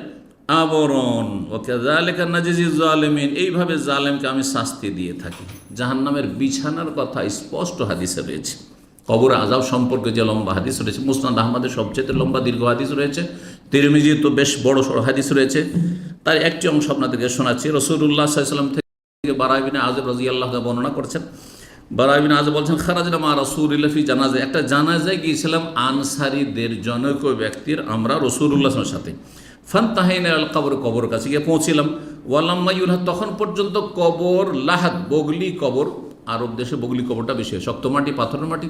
আবরণ। ওয়াকাযালিকা নাজজিজ জালিমিন, এইভাবে জালেমকে আমি শাস্তি দিয়ে থাকি। জাহান্নামের বিছানার কথা স্পষ্ট হাদিসে রয়েছে। কবর আযাব সম্পর্কে যে লম্বা হাদিস রয়েছে, মুসনাদ আহমদের সবচেয়ে লম্বা দীর্ঘ হাদিস রয়েছে, তিরমিজি তো বেশ বড় সড় হাদিস রয়েছে। তার একটি অংশ আপনাদেরকে শোনাচ্ছি। রাসূলুল্লাহ সাল্লাল্লাহু আলাইহি ওয়াসাল্লাম থেকে বারা ইবনে আযিব রাদিয়াল্লাহু আনহু বর্ণনা করছেন। বারা ইবনে আযিব বলছেন, খারাজনা মা রাসূলিল্লাহ ফি জানাজা, একটা জানাজায় গিয়েছিলাম আনসারীদের জনৈক ব্যক্তির, আমরা রাসূলুল্লাহ সাল্লাল্লাহু আলাইহি ওয়াসাল্লামের সাথে। ফান্তাহাইনা আল কবর, কবর কাছে গিয়ে পৌঁছিলাম। ওয়ালাম্মা ইউলহাদ, তখন পর্যন্ত কবর, লাহাদ বগলি কবর, আরব দেশে বগলি কবরটা বেশি হয়, শক্ত মাটি, পাথরের মাটি,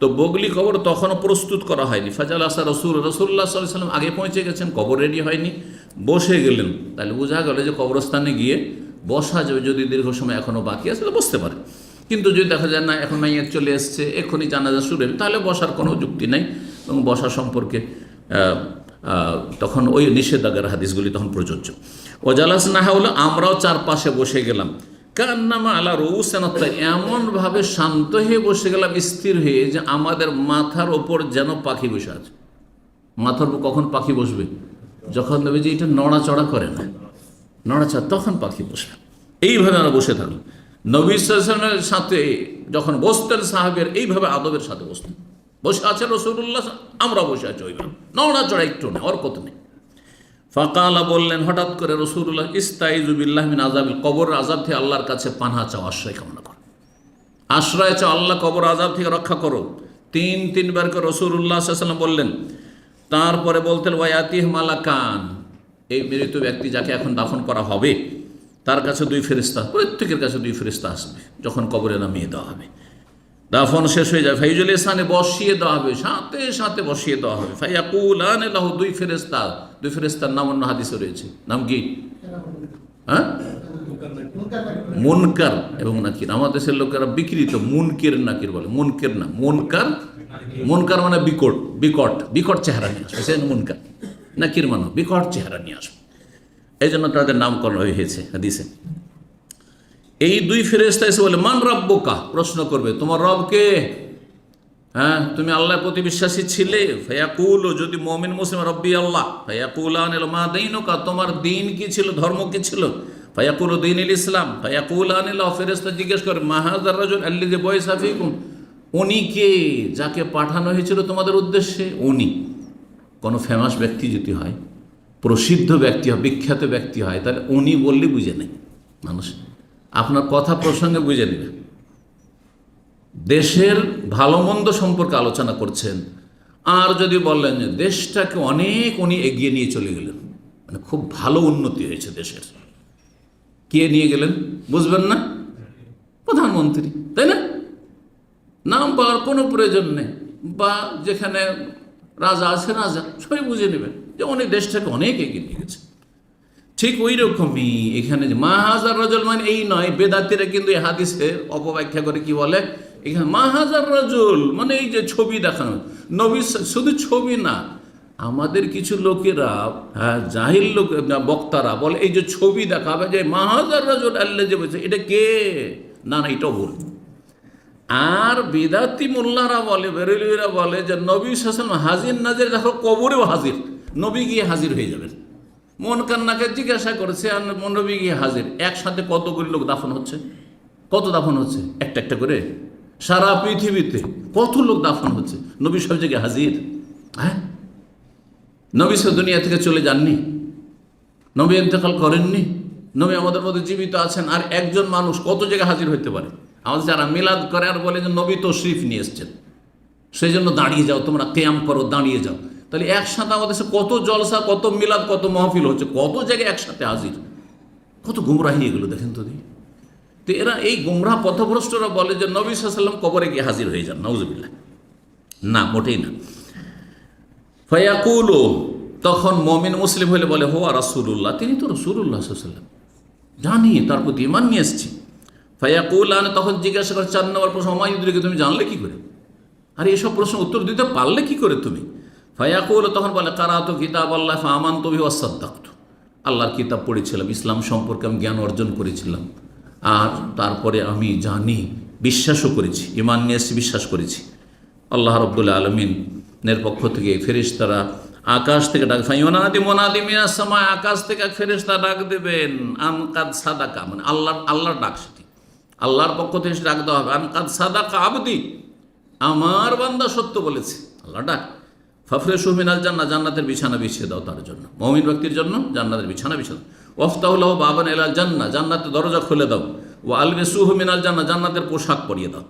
তো বগলি কবর তখনও প্রস্তুত করা হয়নি। ফাজাল আসা রাসূলুল্লাহ সাল্লাল্লাহু আলাইহি ওয়াসাল্লাম আগে পৌঁছে গেছেন, কবর রেডি হয়নি, বসে গেলেন। তাহলে বোঝা গেল যে কবরস্থানে গিয়ে বসা যাবে, যদি দীর্ঘ সময় এখনও বাকি আছে বসতে পারে। কিন্তু যদি দেখা যায় না এখন মাইয়াত চলে এসছে, এক্ষুনি জানাজা শুরু হবে, তাহলে বসার কোনো যুক্তি নেই, এবং বসা সম্পর্কে তখন ওই নিষেধাজ্ঞার হাদিসগুলি তখন প্রযোজ্য। ও জালাসনা হাওলা, আমরাও চারপাশে বসে গেলাম। কান্নামা আলা রউসিনা, এমনভাবে শান্ত হয়ে বসে গেলাম, স্থির হয়ে, যে আমাদের মাথার ওপর যেন পাখি বসে আছে। মাথার উপর কখন পাখি বসবে? যখন দেবে যে এটা নড়াচড়া করে না, নড়াচড়া, তখন পাখি বসবে। এইভাবে আমরা বসে থাকলাম। নবী সাল্লাল্লাহু আলাইহি ওয়াসাল্লামের সাথে যখন বসতেন সাহাবের, এইভাবে আদবের সাথে বসতেন। বসে আছে রাসূলুল্লাহ, আমরা বসে আছি ওইভাবে, নড়াচড়া একটু নেই, অরকত নেই। ফাকালা, বললেন হঠাৎ করে রাসূলুল্লাহ, ইস্তাইযু বিল্লাহি মিন আযাবিল কবর, আযাব থেকে আল্লাহর কাছে পানাহ চাও, আশ্রয় কামনা করো, আশ্রয় চাও, আল্লাহ কবর আযাব থেকে রক্ষা করো। তিনবার করে রাসূলুল্লাহ সাল্লাল্লাহু আলাইহি ওয়াসাল্লাম বললেন। তারপরে বলতেন, ওয়ায়াতিহ মালাকান, এই মৃত ব্যক্তি যাকে এখন দাফন করা হবে, তার কাছে দুই ফেরেশতা, প্রত্যেকের কাছে দুই ফেরেশতা আসবে যখন কবরে নামিয়ে দেওয়া হবে। দাফন শেষ হয়ে যায়, ফাইজুল ইহসানে বসিয়ে দেওয়া হবে, সাথে সাথে বসিয়ে দেওয়া হবে। ফায়াকুলানে লাহু, দুই ফেরেশতার নাম অন্য হাদিসে রয়েছে। নাম কি? হ্যাঁ, মুনকার এবং নাকির। আমাদের দেশের লোকেরা বিকৃত মুনকির নাকির বলে। মুনকির না, মুনকার। মুনকার মানে বিকট, বিকট চেহারা নিয়ে আসবে, সে মুনকার। নাকির মানে বিকট চেহারা নিয়ে আসবে। এই জন্য তাদের নামকরণ হয়েছে হাদিসে। এই দুই ফেরেশতা এসে বলে মান রাব্বুকা, প্রশ্ন করবে তোমার রব কে? হ্যাঁ, তুমি আল্লাহর প্রতি বিশ্বাসী ছিলে? ফায়াকুলু, যদি মুমিন মুসলিম, রব্বি আল্লাহ। ফায়াকুলান মা দীনুকা, তোমার দিন কি ছিল, ধর্ম কি ছিল? ফায়াকুলু দীনুল ইসলাম। ফায়াকুলান, ফেরেশতা জিজ্ঞেস করে মা হাযার রাজুল আল্লাযী বুইসা ফীকুম, উনি কে যাকে পাঠানো হয়েছিল তোমাদের উদ্দেশ্যে? উনি কোনো ফেমাস ব্যক্তি যদি হয়, প্রসিদ্ধ ব্যক্তি হয়, বিখ্যাত ব্যক্তি হয়, তাহলে উনি বললে বুঝে নেই মানুষ, আপনার কথা প্রসঙ্গে বুঝে নেবে। দেশের ভালো মন্দ সম্পর্কে আলোচনা করছেন, আর যদি বললেন যে দেশটাকে অনেক উনি এগিয়ে নিয়ে চলে গেলেন, মানে খুব ভালো উন্নতি হয়েছে দেশের, কে নিয়ে গেলেন বুঝবেন না? প্রধানমন্ত্রী, তাই না? নাম পাওয়ার কোনো প্রয়োজন নেই, বা যেখানে রাজা আছে রাজা, সবাই বুঝে নেবেন যে উনি দেশটাকে অনেক এগিয়ে নিয়ে গেছে। ঠিক ওই রকমই এখানে যে মা হাজার রাজুল মানে এই নয়, বেদাতিরা কিন্তু এই হাদিসের অপব্যাখ্যা করে কি বলে, এখানে মা হাজার রাজুল মানে এই যে ছবি দেখানো, নবী শুধু ছবি না, আমাদের কিছু লোকেরা, হ্যাঁ জাহিল লোক বক্তারা বলে এই যে ছবি দেখাবে যে মা হাজার রাজুল আল্লাহ যে বলছে, এটা কে? না না, এটাও ভুল। আর বেদাতি মোল্লারা বলে, বেরেলুইরা বলে যে নবী সাল্লাল্লাহু হাজির নাজির, দেখো কবরেও হাজির, নবী গিয়ে হাজির হয়ে যাবেন। মন কান্নাকে জিজ্ঞাসা করেছে আর নবী গিয়ে হাজির। একসাথে কতগুলি লোক দাফন হচ্ছে? কত দাফন হচ্ছে? একটা একটা করে সারা পৃথিবীতে কত লোক দাফন হচ্ছে, নবী সব জায়গায় হাজির। হ্যাঁ, নবী সব দুনিয়া থেকে চলে যাননি, নবী ইন্তেকাল করেননি, নবী আমাদের মধ্যে জীবিত আছেন। আর একজন মানুষ কত জায়গায় হাজির হতে পারে? আমাদের যারা মিলাদ করে আর বলে যে নবী তশরিফ নিয়ে এসছেন, সেই জন্য দাঁড়িয়ে যাও, তোমরা কিয়াম করো, দাঁড়িয়ে যাও। তাহলে একসাথে আমাদের সে কত জলসা, কত মিলাদ, কত মাহফিল হচ্ছে, কত জায়গায় একসাথে হাজির, কত গুমরাহি এগুলো দেখেন তো। তো এরা এই গুমরাহ পথভ্রষ্টরা বলে যে নবী সাল্লাল্লাহু আলাইহি ওয়াসাল্লাম কবরে গিয়ে হাজির হয়ে যান, নাউজুবিল্লাহ। না, মোটেই না। ফায়াকুলু, তখন মুমিন মুসলিম হলে বলে হুয়া রাসূলুল্লাহ, তিনি তো রাসূলুল্লাহ সাল্লাল্লাহু আলাইহি ওয়াসাল্লাম, জানি, তার প্রতি ঈমান নিয়ে এসেছি। ফায়াকুলান, তখন জিজ্ঞাসা করে 4 নম্বর প্রশ্ন, ওমা ইউদরিকা, তুমি জানলে কি করে? আরে এসব প্রশ্ন উত্তর দিতে পারলে কি করে তুমি? ফায়াকুল, তখন বলে কারাতু কিতাবাল্লাহ ফাআমানতু বিহি ওয়াসাদ্দাকতু, আল্লাহর কিতাব পড়েছিলাম, ইসলাম সম্পর্কে আমি জ্ঞান অর্জন করেছিলাম, আর তারপরে আমি জানি, বিশ্বাসও করেছি, ঈমান নিয়ে এসেছি, বিশ্বাস করেছি। আল্লাহ রাব্বুল আলামিনের পক্ষ থেকে ফেরেশতারা আকাশ থেকে ডাক, ফায়ুনাদি মুনাদি মিনাস সামা, আকাশ থেকে ফেরেশতা ডাক দেবেন, আন কাদ সাদাকা, মানে আল্লাহর ডাক, সেটি আল্লাহর পক্ষ থেকে ডাক দেওয়া হবে, আন কাদ সাদাকা আবদি, আমার বান্দা সত্য বলেছে, আল্লাহ ডাক। ফাফরেশু মিনাল জান্নাহ, জান্নাতের বিছানা বিছিয়ে দাও তার জন্য, মুমিন ব্যক্তির জন্য জান্নাতের বিছানা বিছিয়ে দাও। ওয়াফতাহু লাহু বাবান ইলাল জান্নাহ, জান্নাতের দরজা খুলে দাও। ওয়া আলবিসুহু মিনাল জান্নাহ, জান্নাতের পোশাক পরিয়ে দাও।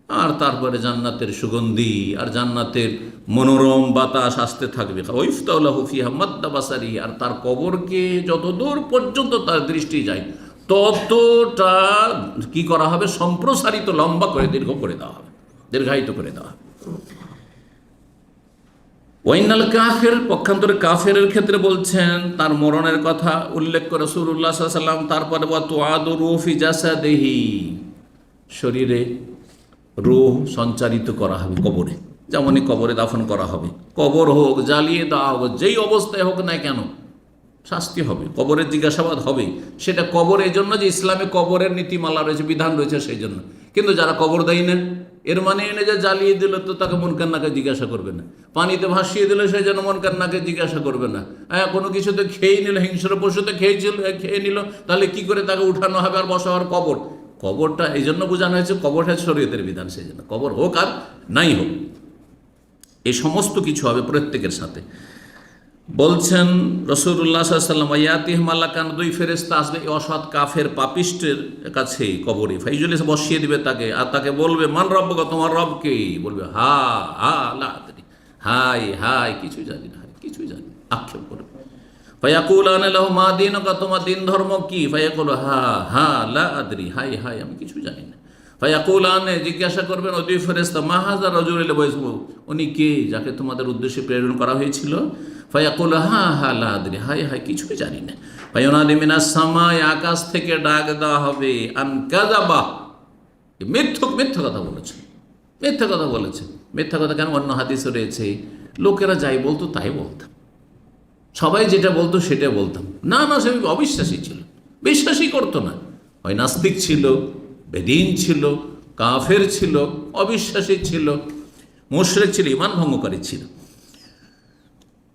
আর তারপরে জান্নাতের সুগন্ধি আর জান্নাতের মনোরম বাতাস আসতে থাকবে। ওয়াইফতাহু লাহু ফিহা মাদ্দা বাসারি, আর তার কবরকে যত দূর পর্যন্ত তার দৃষ্টি যায় ততটা কি করা হবে, সম্প্রসারিত, লম্বা করে দীর্ঘ করে দেওয়া হবে, দীর্ঘায়িত করে দেওয়া হবে। ওয়াইনাল কাফের, পক্ষান্তরে কাফেরের ক্ষেত্রে বলছেন তার মরণের কথা উল্লেখ করে রাসূলুল্লাহ সাল্লাল্লাহু আলাইহি ওয়াসাল্লাম। তারপরে ওয়া তুআদু রূহ ফি জাসাদিহি, শরীরে রূহ সঞ্চারিত করা হবে কবরে, যেমনই কবরে দাফন করা হবে, কবর হোক, জ্বালিয়ে দেওয়া হোক, যেই অবস্থায় হোক না কেন শাস্তি হবে, কবরের জিজ্ঞাসাবাদ হবে। সেটা কবর এই জন্য যে ইসলামে কবরের নীতিমালা রয়েছে, বিধান রয়েছে, সেই জন্য। কিন্তু যারা কবর দেয় না, এর মানে এনে যে জ্বালিয়ে দিল তো তাকে মুনকারনাকে জিজ্ঞাসা করবে না, পানিতে ভাসিয়ে দিল সেই জন্য মুনকারনাকে জিজ্ঞাসা করবে না, হ্যাঁ কোনো কিছুতে খেয়ে নিল, হিংস্র পশুতে খেয়ে নিল, তাহলে কি করে তাকে উঠানো হবে আর বসা হওয়ার? কবরটা এই জন্য বোঝানো হয়েছে, কবরটা শরীয়তের বিধান, সেই জন্য কবর হোক আর নাই হোক এই সমস্ত কিছু হবে প্রত্যেকের সাথে। বলছেন রাসূলুল্লাহ সাল্লাল্লাহু আলাইহি ওয়াসাল্লাম, ইয়াতিহি মালাকান, দুই ফেরেশতা আসবে এই অসৎ কাফের পাপিষ্টের কাছে কবরে, ফাইজুলিস, বসিয়ে দিবে তাকে, আর তাকে বলবে মান রব্বুকা, তোমার রব কে? বলবে হা হা লা আদরি, হাই হাই কিছুই জানি না, কিছুই জানি, আক্ষেপ করবে। ফায়াকুলান লাহু মা দীনুকা, তোমার দিন ধর্ম কি? ফায়াকুলু হা হা লা আদরি, হাই হাই আমি কিছুই জানি না। ফায়াকুলান, জিজ্ঞাসা করবেন ওই দুই ফেরেশতা, মা হাযা রাজুল আল্লাযী বুইসা ফীকুম, উনি কে যাকে তোমাদের উদ্দেশ্যে প্রেরণ করা হয়েছিল? ফায়াকুল হা হা লা আদরি, হাই হাই কিছুই জানি না। ফায়ুনাদি মিনাস সামাই, আকাশ থেকে ডাক দেওয়া হবে, আন কাযাবা, মিথ্যা কথা বলেছে, মিথ্যা কথা বলেছে। মিথ্যা কথা কেন? অন্য হাদিসে রয়েছে লোকেরা যাই বলতো তাই বলতাম, সবাই যেটা বলতো সেটা বলতাম। না না, সে অবিশ্বাসী ছিল, বিশ্বাসই করতো না। হয় নাস্তিক ছিল, বেদিন ছিল, কাফের ছিল, অবিশ্বাসী ছিল, মুশরিক ছিল, ঈমান ভঙ্গকারী ছিল।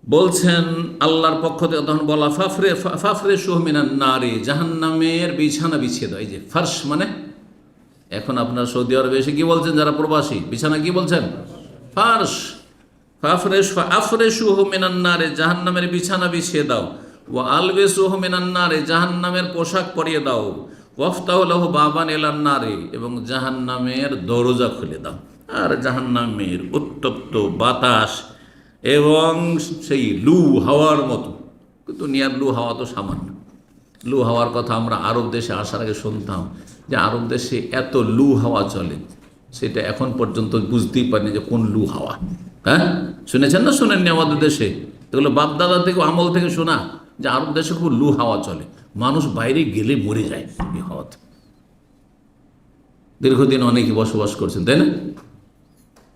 বলছেন আল্লাহর পক্ষ থেকে তখন বলা, ফাফরে সুহমিনান নারে, জাহান্নামের বিছানা বিছিয়ে দাও। এই যে ফার্শ মানে, এখন আপনার সৌদি আরবে এসে কি বলছেন যারা প্রবাসী, বিছানা কি বলছেন? ফার্শ। আফরেশুহু মিনান নারে, জাহান্নামের বিছানা বিছিয়ে দাও। ওয়া আলবেসুহু মিনান নারে, জাহান্নামের পোশাক পরিয়ে দাও। ওয়াফতাহু লাহু বাবান ইলান নারে, এবং জাহান্নামের দরজা খুলে দাও। আর জাহান্নামের উত্তপ্ত বাতাস এবং সেই লু হাওয়ার মতো, দুনিয়ার লু হাওয়া তো সামান্য। লু হাওয়ার কথা আমরা আরব দেশে আসার আগে শুনতাম যে আরব দেশে এত লু হাওয়া চলে, সেটা এখন পর্যন্ত বুঝতেই পারিনি যে কোন লু হাওয়া। হ্যাঁ, শুনেছেন না শুনেননি? আমাদের দেশে এগুলো বাপদাদা থেকে আমল থেকে শোনা যে আরব দেশে খুব লু হাওয়া চলে, মানুষ বাইরে গেলে মরে যায় এই হাওয়াতে। দীর্ঘদিন অনেকে বসবাস করছেন, তাই না?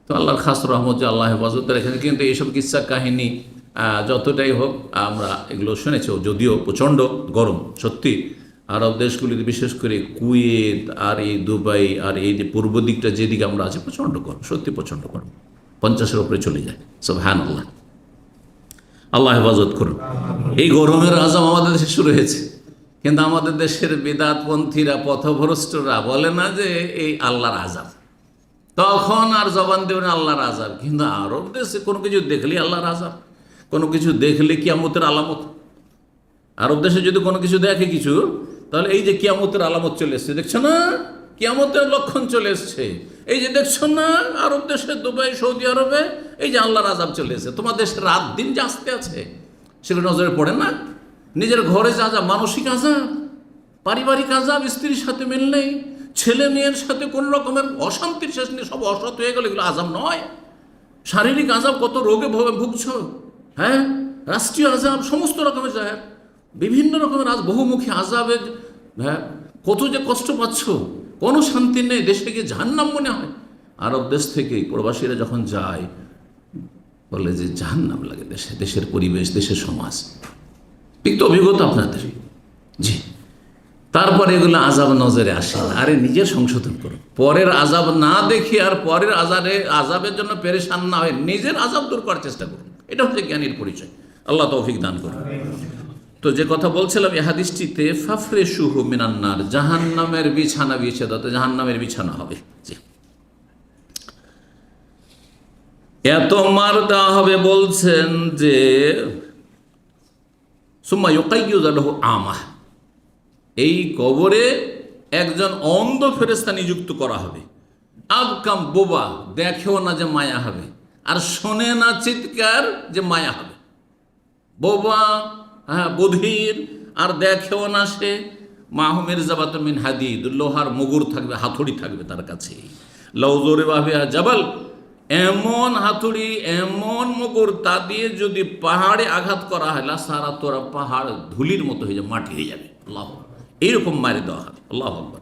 তো আল্লাহর খাস রহমত যে আল্লাহ হেফাজত রেখেছে। কিন্তু এইসব কিচ্ছা কাহিনী যতটাই হোক আমরা এগুলো শুনেছি, যদিও প্রচণ্ড গরম সত্যি। আরব দেশগুলিতে বিশেষ করে কুয়েত আর এই দুবাই আর এই যে পূর্ব দিকটা যেদিকে আমরা আছি, প্রচণ্ড গরম, সত্যি প্রচণ্ড গরম, 50-এর উপরে চলে যায়। সুবহানাল্লাহ, আল্লাহ হেফাজত করুন। এই গরমের আযাব আমাদের দেশে শুরু হয়েছে, কিন্তু আমাদের দেশের বিদআতপন্থীরা, পথভ্রষ্টরা বলে না যে এই আল্লাহর আযাব, তখন আর জবান দেবেন আল্লাহর আযাব। কিন্তু আরব দেশে কোনো কিছু দেখলে আল্লাহর আযাব, কোনো কিছু দেখলে কিয়ামতের আলামত। আরব দেশে যদি কোনো কিছু দেখে কিছু, তাহলে এই যে কিয়ামতের আলামত চলে এসছে, দেখছো না, কিয়ামতের লক্ষণ চলে এসছে, এই যে দেখছো না আরব দেশে, দুবাই, সৌদি আরবে এই যে আল্লাহর আযাব চলে এসেছে। তোমার দেশে রাত দিন যে আসতে আছে সেগুলো নজরে পড়ে না? নিজের ঘরে যা যা মানসিক আযাব, পারিবারিক আযাব, স্ত্রীর সাথে মিল নেই, ছেলে মেয়ের সাথে কোনো রকমের অশান্তির শেষ নেই, সব অসৎ হয়ে গেল, এগুলো আযাব নয়? শারীরিক আযাব, কত রোগে ভুগছো, হ্যাঁ, রাষ্ট্রীয় আযাব, সমস্ত রকমের যায়, বিভিন্ন রকমের বহুমুখী আযাবের, হ্যাঁ, কত যে কষ্ট পাচ্ছ, কোনো শান্তি নেই, দেশে গিয়ে জাহান্নাম মনে হয়। আরব দেশ থেকে প্রবাসীরা যখন যায় বলে যে জাহান্নাম লাগে দেশে, দেশের পরিবেশ, দেশের সমাজ। ঠিক তো অভিজ্ঞতা আপনাদের? জি। তারপরে এগুলো আযাব নজরে আসে, আরে নিজের সংশোধন করুন, পরের আযাব না দেখে আর পরের আযাবের জন্য পেরেশান না হয়ে নিজের আযাব দূর করার চেষ্টা করুন। এটা হচ্ছে জ্ঞানীর পরিচয়। আল্লাহ তৌফিক দান করুন। তো যে কথা বলছিলাম, এই হাদিসটিতে ফাফরেশুহু মিনান নার, জাহান্নামের বিছানা বিছিয়ে দাও, জাহান্নামের বিছানা হবে। জি, এত মার দেওয়া হবে, বলছেন যে সুম্মা ইউকাইয়্যুযু লাহু আমাহ, এই কবরে একজন অন্ধ ফেরেশতা নিযুক্ত করা হবে। আবকাম, বোবা, দেখেও না যে মায়া হবে, আর শোনে না চিৎকার যে মায়া হবে। বোবা, হ্যাঁ, বধির, আর দেখেও না সে। মাহু মিরজাবাতুন মিন হাদিদ, লোহার মুগুর থাকবে, হাতুড়ি থাকবে তার কাছে। লাউ যুরিবা বিহা জাবাল, এমন হাতুড়ি, এমন মুগুর, তা দিয়ে যদি পাহাড়ে আঘাত করা হয়, লাসারা তোরা, পাহাড় ধুলির মতো হয়ে যাবে, মাটি হয়ে যাবে। আল্লাহ, এইরকম মারি দেওয়া হবে। আল্লাহু আকবার।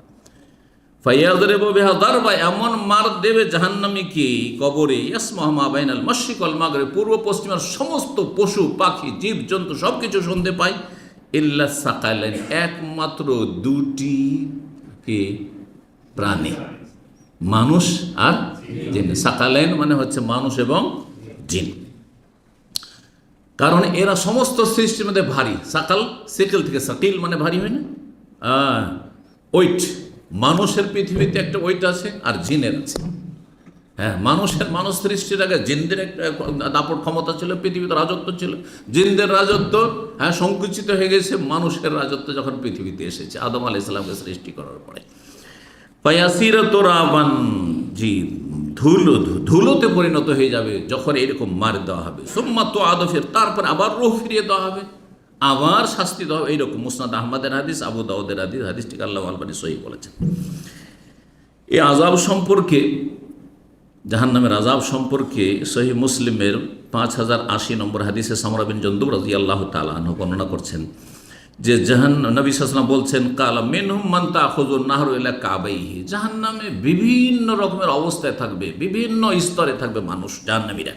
ফায়াযরিবু বিহা দারবা, এমন মার দেবে জাহান্নামীকে কবরে, ইয়াসমাহু মা বাইনাল মাশরিক ওয়াল মাগরিব, পূর্ব পশ্চিমের সমস্ত পশু পাখি জীব জন্তু সব কিছু শুনতে পায়। ইল্লা সাকালাইন, একমাত্র দুটি কি প্রাণী, মানুষ আর জিন। সাকালাইন মানে হচ্ছে মানুষ এবং জিন, কারণ এরা সমস্ত সৃষ্টির মধ্যে ভারী। সাকাল, সেকেল থেকে সাকিল মানে ভারী, হয় না? ওয়েট, মানুষের পৃথিবীতে একটা ওয়েট আছে আর জিনের আছে। হ্যাঁ, মানুষ সৃষ্টির আগে জিনদের একটা দাপট ক্ষমতা ছিল, পৃথিবীতে রাজত্ব ছিল। জিনদের রাজত্ব, হ্যাঁ, সংকুচিত হয়ে গেছে মানুষের রাজত্ব যখন পৃথিবীতে এসেছে আদম আলাইহিস সালামকে সৃষ্টি করার পরে। ফায়াসির তোরাবান, জি, ধুলোতে পরিণত হয়ে যাবে যখন এরকম মার দেওয়া হবে। সুম্মা তো আদফের, তারপর আবার রূহ ফিরিয়ে দেওয়া হবে, আবার শাস্তি দেওয়া হবে। এইরকম মুসনাদ আহমদের হাদিস, আবু দাউদের হাদিস, হাদিসটিকে আল্লাহু আলবানী সহিহ বলেছেন। এই আযাব সম্পর্কে, জাহান্নামের আযাব সম্পর্কে সহিহ মুসলিমের 5080 নম্বর হাদিসে সামরা বিন জুনদুব রাদিয়াল্লাহু তাআলা আনহু বর্ণনা করছেন যে নবী সাল্লাল্লাহু আলাইহি ওয়াসাল্লাম বলছেন, কালা মিনহুম মান তাখুযুন নাহরু ইলা কাবাইহি, জাহান্নামে বিভিন্ন রকমের অবস্থায় থাকবে, বিভিন্ন স্তরে থাকবে মানুষ, জাহান্নামীরা।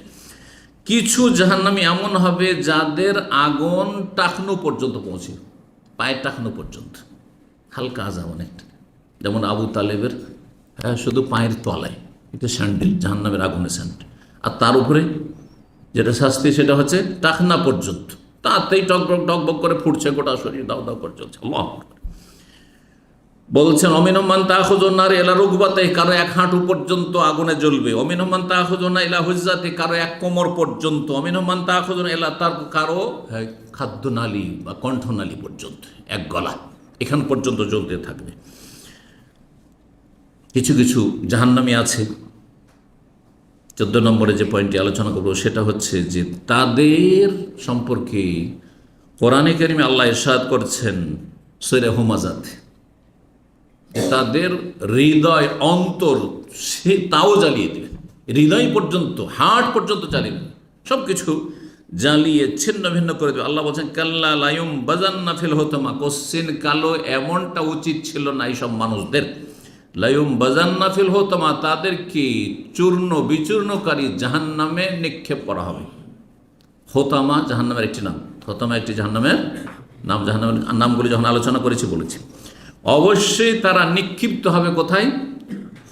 কিছু জাহান্নামী এমন হবে যাদের আগুন টাকনো পর্যন্ত পৌঁছে, পায়ের টাকনো পর্যন্ত, হালকা আজাব অনেকটা, যেমন আবু তালেবের শুধু পায়ের তলায় এটা স্যান্ডেল, জাহান্নামের আগুনের স্যান্ডেল, আর তার উপরে যেটা শাস্তি সেটা হচ্ছে টাকনা পর্যন্ত, তাতেই টকবক টকবক করে ফুটছে, গোটা শরীর দাও দাও করে চলছে। আল্লাহ বলছেন অমিনমান তাখুজনার এলা রুকবাতে, কারো এক হাঁটু পর্যন্ত আগুনে জ্বলবে। অমিনমান তাখুজনা এলা হুজ্জাতে, কারো এক কোমর পর্যন্ত। অমিনমান তাখুজনা এলা, তার কারো খাদ্যনালী বা কণ্ঠনালী পর্যন্ত, এক গলা এখান পর্যন্ত জ্বলতে থাকবে। কিছু কিছু জাহান্নামী আছে, 14 নম্বরে যে পয়েন্টটি আলোচনা করব সেটা হচ্ছে যে তাদের সম্পর্কে কোরআনে কারিমে আল্লাহ ইরশাদ করছেন সূরা হুমাজাতে, তাদের হৃদয় অন্তর সে তাও জ্বালিয়ে দেবে, হৃদয় পর্যন্ত হার্ট পর্যন্ত জ্বালিয়ে দেবে, সব কিছু জ্বালিয়ে ছিন্ন ভিন্ন করে দেবে। আল্লাহ বলছেন কাল্লা লায়ুম বাজান্না ফিল হুতামা, কোশ্চিন কালো এমনটা উচিত ছিল না এইসব মানুষদের। লায়ুম বাজান্না ফিল হুতামা, তাদেরকে চূর্ণ বিচূর্ণকারী জাহান্নামে নিক্ষেপ করা হবে। হোতামা জাহান্নামের একটি নাম, হোতামা একটি জাহান্নামের নাম, জাহান্নামের নামগুলি যখন আলোচনা করেছি বলেছি। অবশ্যই তারা নিক্ষিপ্ত হবে কোথায়?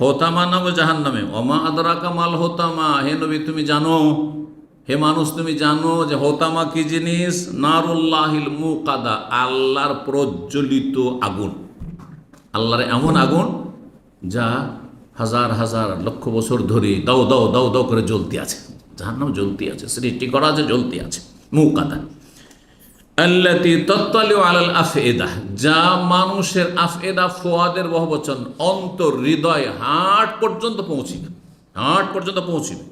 হোতামা নাম জাহান্নামে। অমা আদরাকা মাল হোতামা, হে নবী তুমি জানো, হে মানুষ তুমি জানো যে হোতামা কি জিনিস? নারুল্লাহিল মুকাদা, আল্লাহর প্রজ্বলিত আগুন, আল্লাহর এমন আগুন যা হাজার হাজার লক্ষ বছর ধরে দাও দাও দাও দাও করে জ্বলতে আছে। জাহান্নাম জ্বলতে আছে, সৃষ্টি করা আছে, জ্বলতে আছে। মুকাদা আল্লাতি তাত্তালিউ আলাল আফএদা, যা মানুষের আফএদা ফুয়াদের বহুবচন, অন্তর হৃদয় হার্ট পর্যন্ত পৌঁছিবে, হার্ট পর্যন্ত পৌঁছিবে।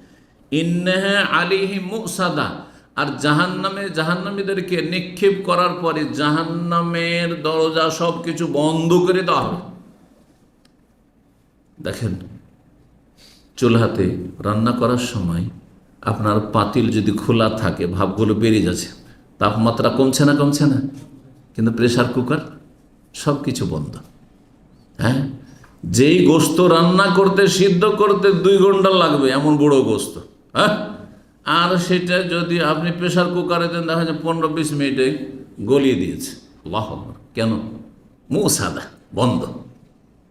ইন্নাহা আলাইহিম মুসাদা, আর জাহান্নামীদেরকে নিক্ষেপ করার পরে জাহান্নামের দরজা সব কিছু বন্ধ করে দেওয়া হবে। দেখেন, চুলহাতে রান্না করার সময় আপনার পাতিল যদি খোলা থাকে, ভাপগুলো বেরিয়ে যাচ্ছে, তাপমাত্রা কমছে না? কমছে না? কিন্তু প্রেসার কুকার সব কিছু বন্ধ। হ্যাঁ, যেই গোস্ত রান্না করতে সিদ্ধ করতে 2 ঘন্টা লাগবে, এমন বড় গোস্ত, হ্যাঁ, আর সেটা যদি আপনি প্রেসার কুকারে দেন, দেখা যায় 15-20 মিনিটে গলিয়ে দিয়েছে। আল্লাহু আকবার। কেন? মুসাদা, বন্ধ।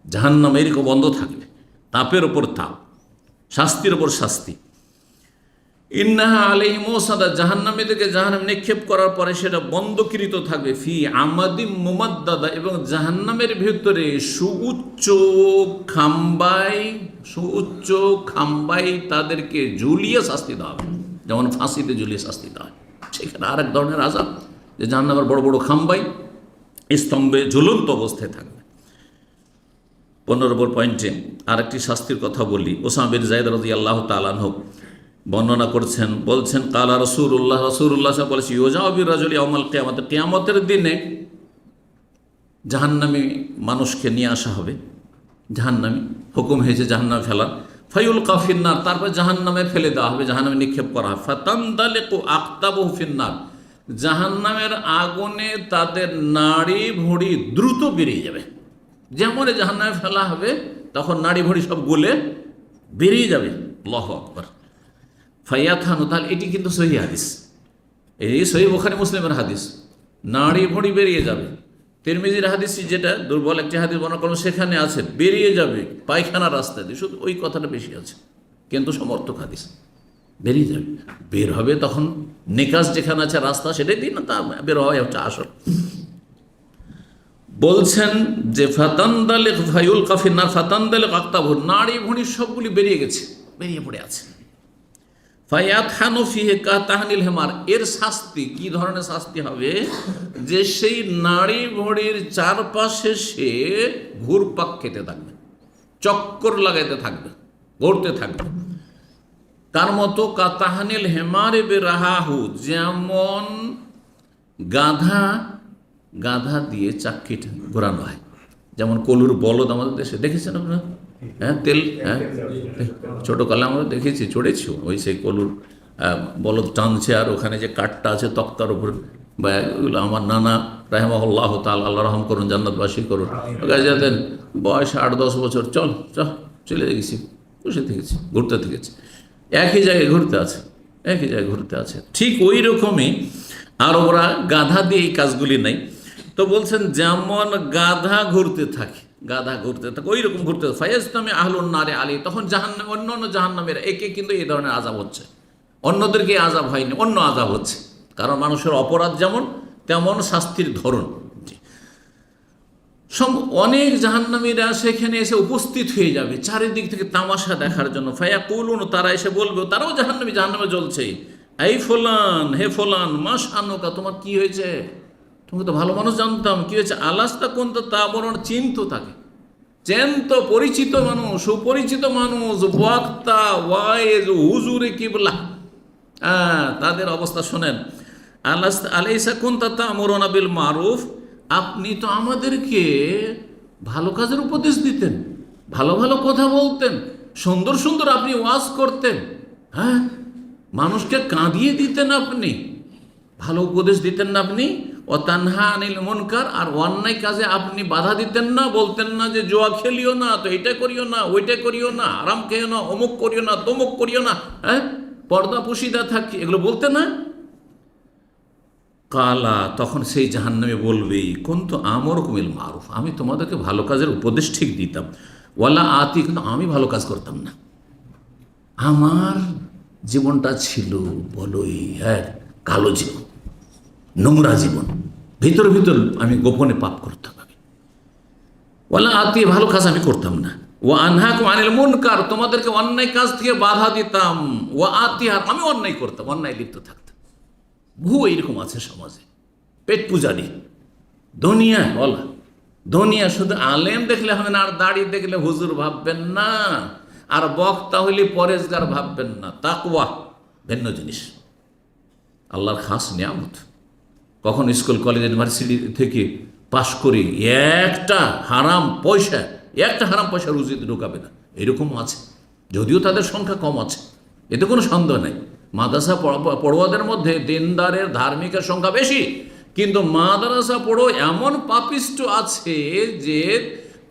জাহান্নাম এরকম বন্ধ থাকবে, তাপের ওপর তাপ, শাস্তির ওপর শাস্তি। ইন্নাহা আলাইহিম মুসাদা, জাহান্নামীদেরকে জাহান্নামে নিক্ষেপ করার পরে সেটা বন্ধকৃত থাকবে। ফি আমাদিম মুমাদ্দাদা, এবং জাহান্নামের ভিতরে সুউচ্চ খাম্বাই তাদেরকে ঝুলিয়ে শাস্তি দেওয়া হবে, যেমন ফাঁসিতে ঝুলিয়ে শাস্তি দেওয়া হয়। সেখানে আরেক ধরনের আযাব, যে জাহান্নামের বড় বড় খাম্বাই স্তম্ভে ঝুলন্ত অবস্থায় থাকবে। 15 নম্বর পয়েন্টে আরেকটি শাস্তির কথা বলি। উসামা বিন যায়েদ রাদিয়াল্লাহু তাআলা আনহু বর্ণনা করছেন, বলছেন কালা রাসূলুল্লাহ সাহেব বলেছে, ইউজাউ বিরাজুলি ইয়াউমাল কিয়ামত, কিয়ামতের দিনে জাহান্নামী মানুষকে নিয়ে আসা হবে। জাহান্নামী, হুকুম হয়েছে জাহান্নামে ফেলার। ফায়ুলকা ফিন্নার, তারপর জাহান্নামে ফেলে দেওয়া হবে, জাহান্নামে নিক্ষেপ করা হবে। ফাতানদালিকু আকতাবুহু ফিন্নার, জাহান্নামের আগুনে তাদের নাড়ি ভুঁড়ি দ্রুত বেরিয়ে যাবে। যেমন জাহান্নামে ফেলা হবে তখন নাড়ি ভুঁড়ি সব গলে বেরিয়ে যাবে। আল্লাহু আকবার। ফায়াথানু, তাহলে এটি কিন্তু সহিহ হাদিস, এই সহিহ বুখারী মুসলিমের হাদিস। নাড়ি ভুঁড়ি বেরিয়ে যাবে। তিরমিজির হাদিস, যেটা দুর্বল একটি হাদিস বর্ণনা করলো, সেখানে আছে বেরিয়ে যাবে পায়খানা রাস্তা দিয়ে, শুধু ওই কথাটা বেশি আছে, কিন্তু সমর্থক হাদিস। বেরিয়ে যাবে, বের হবে তখন নিকাজ যেখানে আছে রাস্তা, সেটাই দিন না, তা বের হয় হচ্ছে আসল। বলছেন যে ফাতানদালিক ফায়ুলকা ফিন্নার ফাতানদালিক আকতাবু, নাড়ি ভুঁড়ি সবগুলি বেরিয়ে গেছে, বেরিয়ে পড়ে আছে। ফায়াতহানু ফিহি কাতাহনিল হিমার, এর শাস্তি কি ধরনের শাস্তি হবে? যে সেই নাড়ি ভুঁড়ির চারপাশে সে ঘুরপাক খেতে থাকবে, চক্কর লাগাইতে থাকবে, ঘুরতে থাকবে। তার মতো কাতাহানিল হেমারে বেরাহাহু, যেমন গাধা দিয়ে চাক্কিটা ঘোরানো হয়, যেমন কলুর বলদ আমাদের দেশে দেখেছেন আপনারা? হ্যাঁ, তেল, হ্যাঁ, ছোটোকালে আমরা দেখেছি, চড়েছি, ওই সেই কলুর বলদ টানছে, আর ওখানে যে কাঠটা আছে তক্তার উপর, বা এগুলো আমার নানা রাহিমাহুল্লাহ তাআলা, আল্লাহ রহম করুন, জান্নাতবাসী করুন, ওখানে যেতেন, বয়স 8-10 বছর, চলে গেছি, বসে থেকেছি, ঘুরতে থেকেছি, একই জায়গায় ঘুরতে আছে, একই জায়গায় ঘুরতে আছে। ঠিক ওই রকমই আর ওরা গাধা দিয়ে এই কাজগুলি নাই। তো বলছেন যেমন গাধা ঘুরতে থাকে ওই রকম ঘুরতে থাকে। ফায়াজ নামে আহলুন নারে আলী, তখন জাহান্নাম অন্য অন্য জাহান্নামের একে কিন্তু এই ধরনের আযাব হচ্ছে, অন্যদেরকে আযাব হয়নি, অন্য আযাব হচ্ছে। কারণ মানুষের অপরাধ যেমন তেমন শাস্তির ধরন। অনেক জাহান্নামীরা সেখানে এসে উপস্থিত হয়ে যাবে চারিদিক থেকে তামাশা দেখার জন্য। ফায়াকুলুন, তারা এসে বলবে, তারাও জাহান্নামে জ্বলছে, এই ফলান, হে ফলান, মা শানুকা, তোমার কি হয়েছে? তুমি তো ভালো মানুষ জানতাম, কি হয়েছে? আলাস্তা কোন তো তা বরং চিন্ত তাকে, চেন্ত, পরিচিত মানুষ, সুপরিচিত মানুষ, বক্তা, ওয়াইজ, হুজুরে কিবলা, তাদের অবস্থা শোনেন। আলাইসা কোন তা আমরুনা বিল মারুফ, আপনি তো আমাদেরকে ভালো কাজের উপদেশ দিতেন, ভালো ভালো কথা বলতেন, সুন্দর সুন্দর আপনি ওয়াজ করতেন, হ্যাঁ, মানুষকে কাঁদিয়ে দিতেন, আপনি ভালো উপদেশ দিতেন না আপনি। ও তানহা আনিল মুনকার, আর অন্যায় কাজে আপনি বাধা দিতেন না, বলতেন না যে জুয়া খেলিও না, তো এটা করিও না, ওইটা করিও না, আরাম খেয়েও না, অমুক করিও না, তমুক করিও না, হ্যাঁ, পর্দা পুশিদা থাকি, এগুলো বলতেন না। কালা, তখন সেই জাহান্নামে বলবে, কুনতু আমরকুমিল মারুফ, আমি তোমাদেরকে ভালো কাজের উপদেশ ঠিক দিতাম, ওয়ালা আতি, কিন্তু আমি ভালো কাজ করতাম না। আমার জীবনটা ছিল বলোই কালো জীবন, নোংরা জীবন, ভিতর ভিতর আমি গোপনে পাপ করতাম। আমি ওয়ালা আতি, ভালো কাজ আমি করতাম না। ও আনহাকুম আনিল মুনকার, তোমাদেরকে অন্যায় কাজ থেকে বাধা দিতাম। ও আতি, আর আমি অন্যায় করতাম, অন্যায় লিপ্ত থাকতাম। বহু এইরকম আছে সমাজে, পেট পূজারি, দুনিয়া শুধু আলেম দেখলে হবে না, আর দাড়ি দেখলে হুজুর ভাববেন না, আর বক্তা হইলে পরেজগার ভাববেন না। তাকওয়া ভিন্ন জিনিস, আল্লাহর খাস নিয়ামত। কখন স্কুল কলেজ ইউনিভার্সিটি থেকে পাশ করে একটা হারাম পয়সা রুজিতে ঢুকাবে না, এরকমও আছে, যদিও তাদের সংখ্যা কম আছে, এতে কোনো সন্দেহ নেই। মাদ্রাসা পড়ুয়াদের মধ্যে দিনদারের, ধার্মিকের সংখ্যা বেশি, কিন্তু মাদ্রাসা পড়ো এমন পাপিষ্ট আছে যে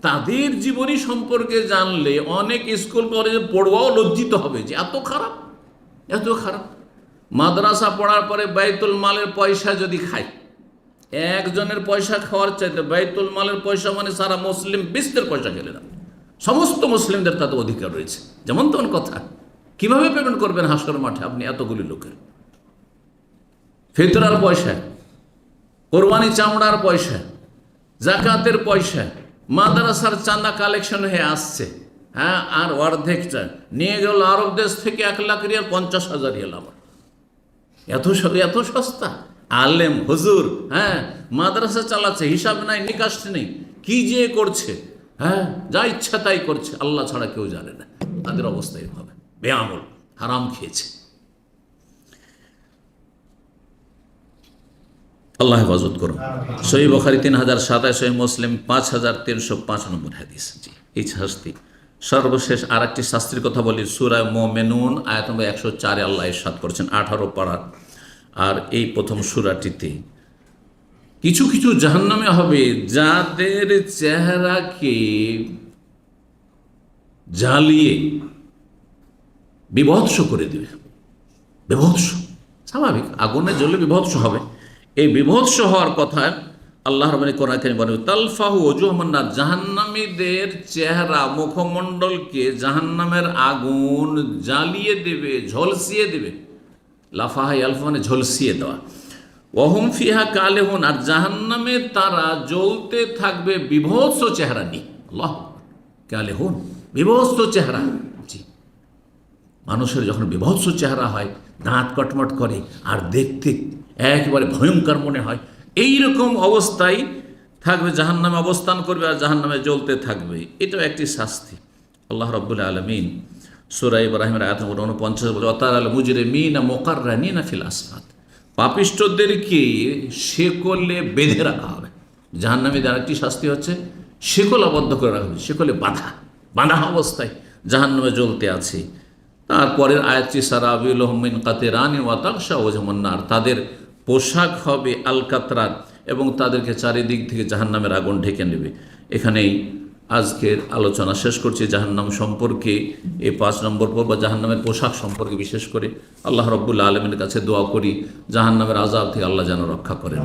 তাদের জীবনী সম্পর্কে জানলে অনেক স্কুল কলেজে পড়ুয়াও লজ্জিত হবে যে এত খারাপ। মাদ্রাসা পড়ার পরে বাইতুল মালের পয়সা যদি খায়, একজনের পয়সা খাওয়ার চাইতে বাইতুল মালের পয়সা মানে সারা মুসলিম বিশ্বের পয়সা খেলে না। সমস্ত মুসলিমদের তাতে অধিকার রয়েছে, যেমন তেমন কথা। কিভাবে পেমেন্ট করবেন হাসর মাঠে আপনি এতগুলি লোকের? ফিতরার পয়সা, কোরবানি চামড়ার পয়সা, জাকাতের পয়সা, মাদ্রাসার চাঁদা কালেকশন হয়ে আসছে, হ্যাঁ, আর অর্ধেকটা নিয়ে গেল আরব দেশ থেকে 1 লাখ রিয়াল, 50,000 রিয়াল। আমার এত সস্তা? আলেম হুজুর, হ্যাঁ, মাদ্রাসা চালাচ্ছে, হিসাব নাই, নিকাশ নেই, কি যে করছে, হ্যাঁ, যা ইচ্ছা তাই করছে, আল্লাহ ছাড়া কেউ জানে না। তাদের অবস্থা এভাবে, বেআমল, হারাম খেয়েছে। আল্লাহ হেফাজত করুন। সহিহ বুখারী 3027, সহিহ মুসলিম 5305 নম্বর হাদিস। জি, এই শাস্তি। সর্বশেষ আর একটি শাস্তির কথা বলি, সূরা মুমিনুন আয়াত নম্বর 104 আল্লাহ ইরশাদ করেছেন, 18 পারা। আর এই প্রথম সূরাটিতে কিছু কিছু জাহান্নামে হবে যাদের চেহারাকে জ্বালিয়ে বিভৎস করে দেবে। বিভৎস স্বাভাবিক, আগুনে জ্বলে বিভৎস হবে। এই বিভৎস হওয়ার কথা আল্লাহ রাব্বুল কোরআনে বলে, তালফাহু ওজুহুম নার, জাহান্নামীদের চেহারা, মুখমণ্ডলকে জাহান্নামের আগুন জ্বালিয়ে দেবে, ঝলসিয়ে দেবে। লাফাহা ইয়ালফা মানে ঝলসিয়ে দেওয়া। ওয়াহুম ফিহা কালেহুন, আর জাহান্নামে তারা জ্বলতে থাকবে বিভৎস চেহারা নিয়ে। আল্লাহ, কালেহুন, বিভৎস চেহারা। জি, মানুষের যখন বিভৎস চেহারা হয়, দাঁত কটমট করে, আর দেখতে একেবারে ভয়ঙ্কর মনে হয়, এই রকম অবস্থায় থাকবে, জাহান্নামে অবস্থান করবে আর জাহান্নামে জ্বলতে থাকবে। এটাও একটি শাস্তি। আল্লাহ রাব্বুল আলামিন সূরা ইব্রাহিমের আয়াত নম্বর 49 বলে, ওয়াতারাল মুজরিমিনা মুকাররানিনা ফিল আসফাদ, পাপিষ্ঠদেরকে শেকলে বেঁধে রাখা হবে। জাহান্নামীদের আরেকটি শাস্তি হচ্ছে শেকল আবদ্ধ করে রাখা হবে, শেকলে বাঁধা অবস্থায় জাহান্নামে জ্বলতে আছে। তারপরের আয়াতটি সারাবিলহুম মিন কাতিরানি ওয়া তাগশা ওয়াজহুমুন নার, তাদের পোশাক হবে আল কাতরান, এবং তাদেরকে চারিদিক থেকে জাহান্নামের আগুন ঢেকে নেবে। এখানেই আজকের আলোচনা শেষ করছি জাহান্নাম সম্পর্কে। এই 5 নম্বর পর্ব জাহান্নামের পোশাক সম্পর্কে বিশেষ করে আল্লাহ রাব্বুল আলামিনের কাছে দোয়া করি জাহান্নামের আযাব থেকে আল্লাহ যেন রক্ষা করেন।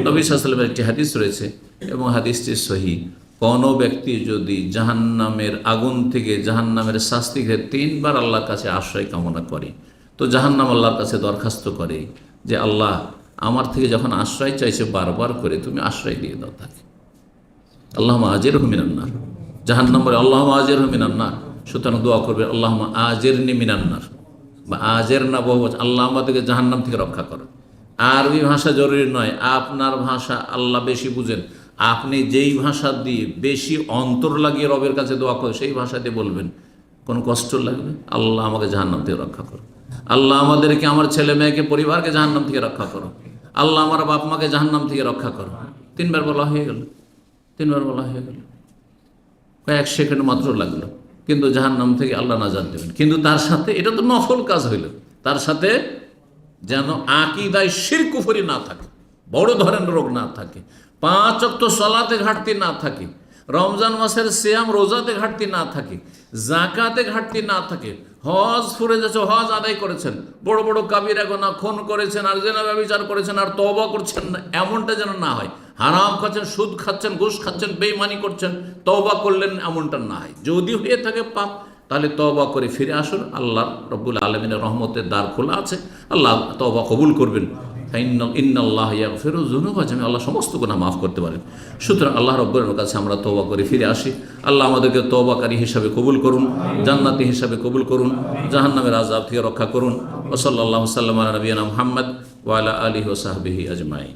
নবী সাল্লাল্লাহু আলাইহি ওয়াসাল্লামের একটি হাদিস রয়েছে এবং হাদিসটি সহিহ। কোনো ব্যক্তি যদি জাহান্নামের আগুন থেকে, জাহান্নামের শাস্তি থেকে 3 বার আল্লাহর কাছে আশ্রয় কামনা করে, তো জাহান্নাম আল্লাহর কাছে দরখাস্ত করে যে আল্লাহ আমার থেকে যখন আশ্রয় চাইছে বারবার করে, তুমি আশ্রয় দিয়ে দাও তাকে। আল্লাহুম্মা আজিরহু মিনান নার। জাহান্নাম বলে আল্লাহুম্মা আজিরহু মিনান নার, সুতরাং দোয়া করবে আল্লাহুম্মা আজিরনি মিনান নার, বা আজিরনা বহুবচন, আল্লাহ আমাদেরকে জাহান্নাম থেকে রক্ষা করো। আরবি ভাষা জরুরি নয়, আপনার ভাষা আল্লাহ বেশি বুঝেন। আপনি যেই ভাষা দিয়ে বেশি অন্তর লাগিয়ে রবের কাছে দোয়া করে সেই ভাষা দিয়ে বলবেন, কোনো কষ্ট লাগবে, আল্লাহ আমাকে জাহান্নাম থেকে রক্ষা করো, আল্লাহ আমাদেরকে, আমার ছেলে মেয়েকে, পরিবারকে জাহান্নাম থেকে রক্ষা করো, আল্লাহ আমার বাপ মাকে জাহান্নাম থেকে রক্ষা করো। 3 বার বলা হয়ে গেল, 3 বার বলা হয়ে গেল, কয়েক সেকেন্ড মাত্র লাগলো, কিন্তু জাহান্নাম থেকে আল্লাহ নাজাত দেবেন। কিন্তু তার সাথে, এটা তো নফল কাজ হইল, তার সাথে যেন আকীদায় শিরক কুফরি না থাকে, বড় ধরনের রোগ না থাকে, 5 ওয়াক্ত সালাতে ঘাটতি না থাকে, রমজান মাসের সিয়াম রোজাতে ঘাটতি না থাকে, যাকাতে ঘাটতি না থাকে, হজ ফুরে যাচ্ছে, হজ আদায় করেছেন, বড় বড় কাবিরা গুনাহ, খুন করেছেন আর জিনা ব্যভিচার করেছেন আর তওবা করছেন না, এমনটা যেন না হয়। হারাম খাচ্ছেন, সুদ খাচ্ছেন, ঘুষ খাচ্ছেন, বেঈমানি করছেন, তওবা করলেন, এমনটা না হয়। যদি হয়ে থাকে পাপ, তাহলে তওবা করে ফিরে আসুন। আল্লাহ রব্বুল আলামিনের রহমতের দ্বার খোলা আছে, আল্লাহ তওবা কবুল করবেন। ইন্নাল্লাহ ইয়াগফিরু যুনুবা জামিআ, আল্লাহ সমস্ত গুনাহ মাফ করতে পারেন। সুতরাং আল্লাহ রব্বুল আলামিনের কাছে আমরা তওবা করে ফিরে আসি। আল্লাহ আমাদেরকে তওবাকারী হিসাবে কবুল করুন, জান্নাতি হিসাবে কবুল করুন, জাহান্নামের আযাব থেকে রক্ষা করুন। ওয়া সাল্লাল্লাহু সাল্লাম আলা নবিয়িনা মুহাম্মদ ওয়া আলা আলিহি ওয়া সাহবিহি আজমাইন।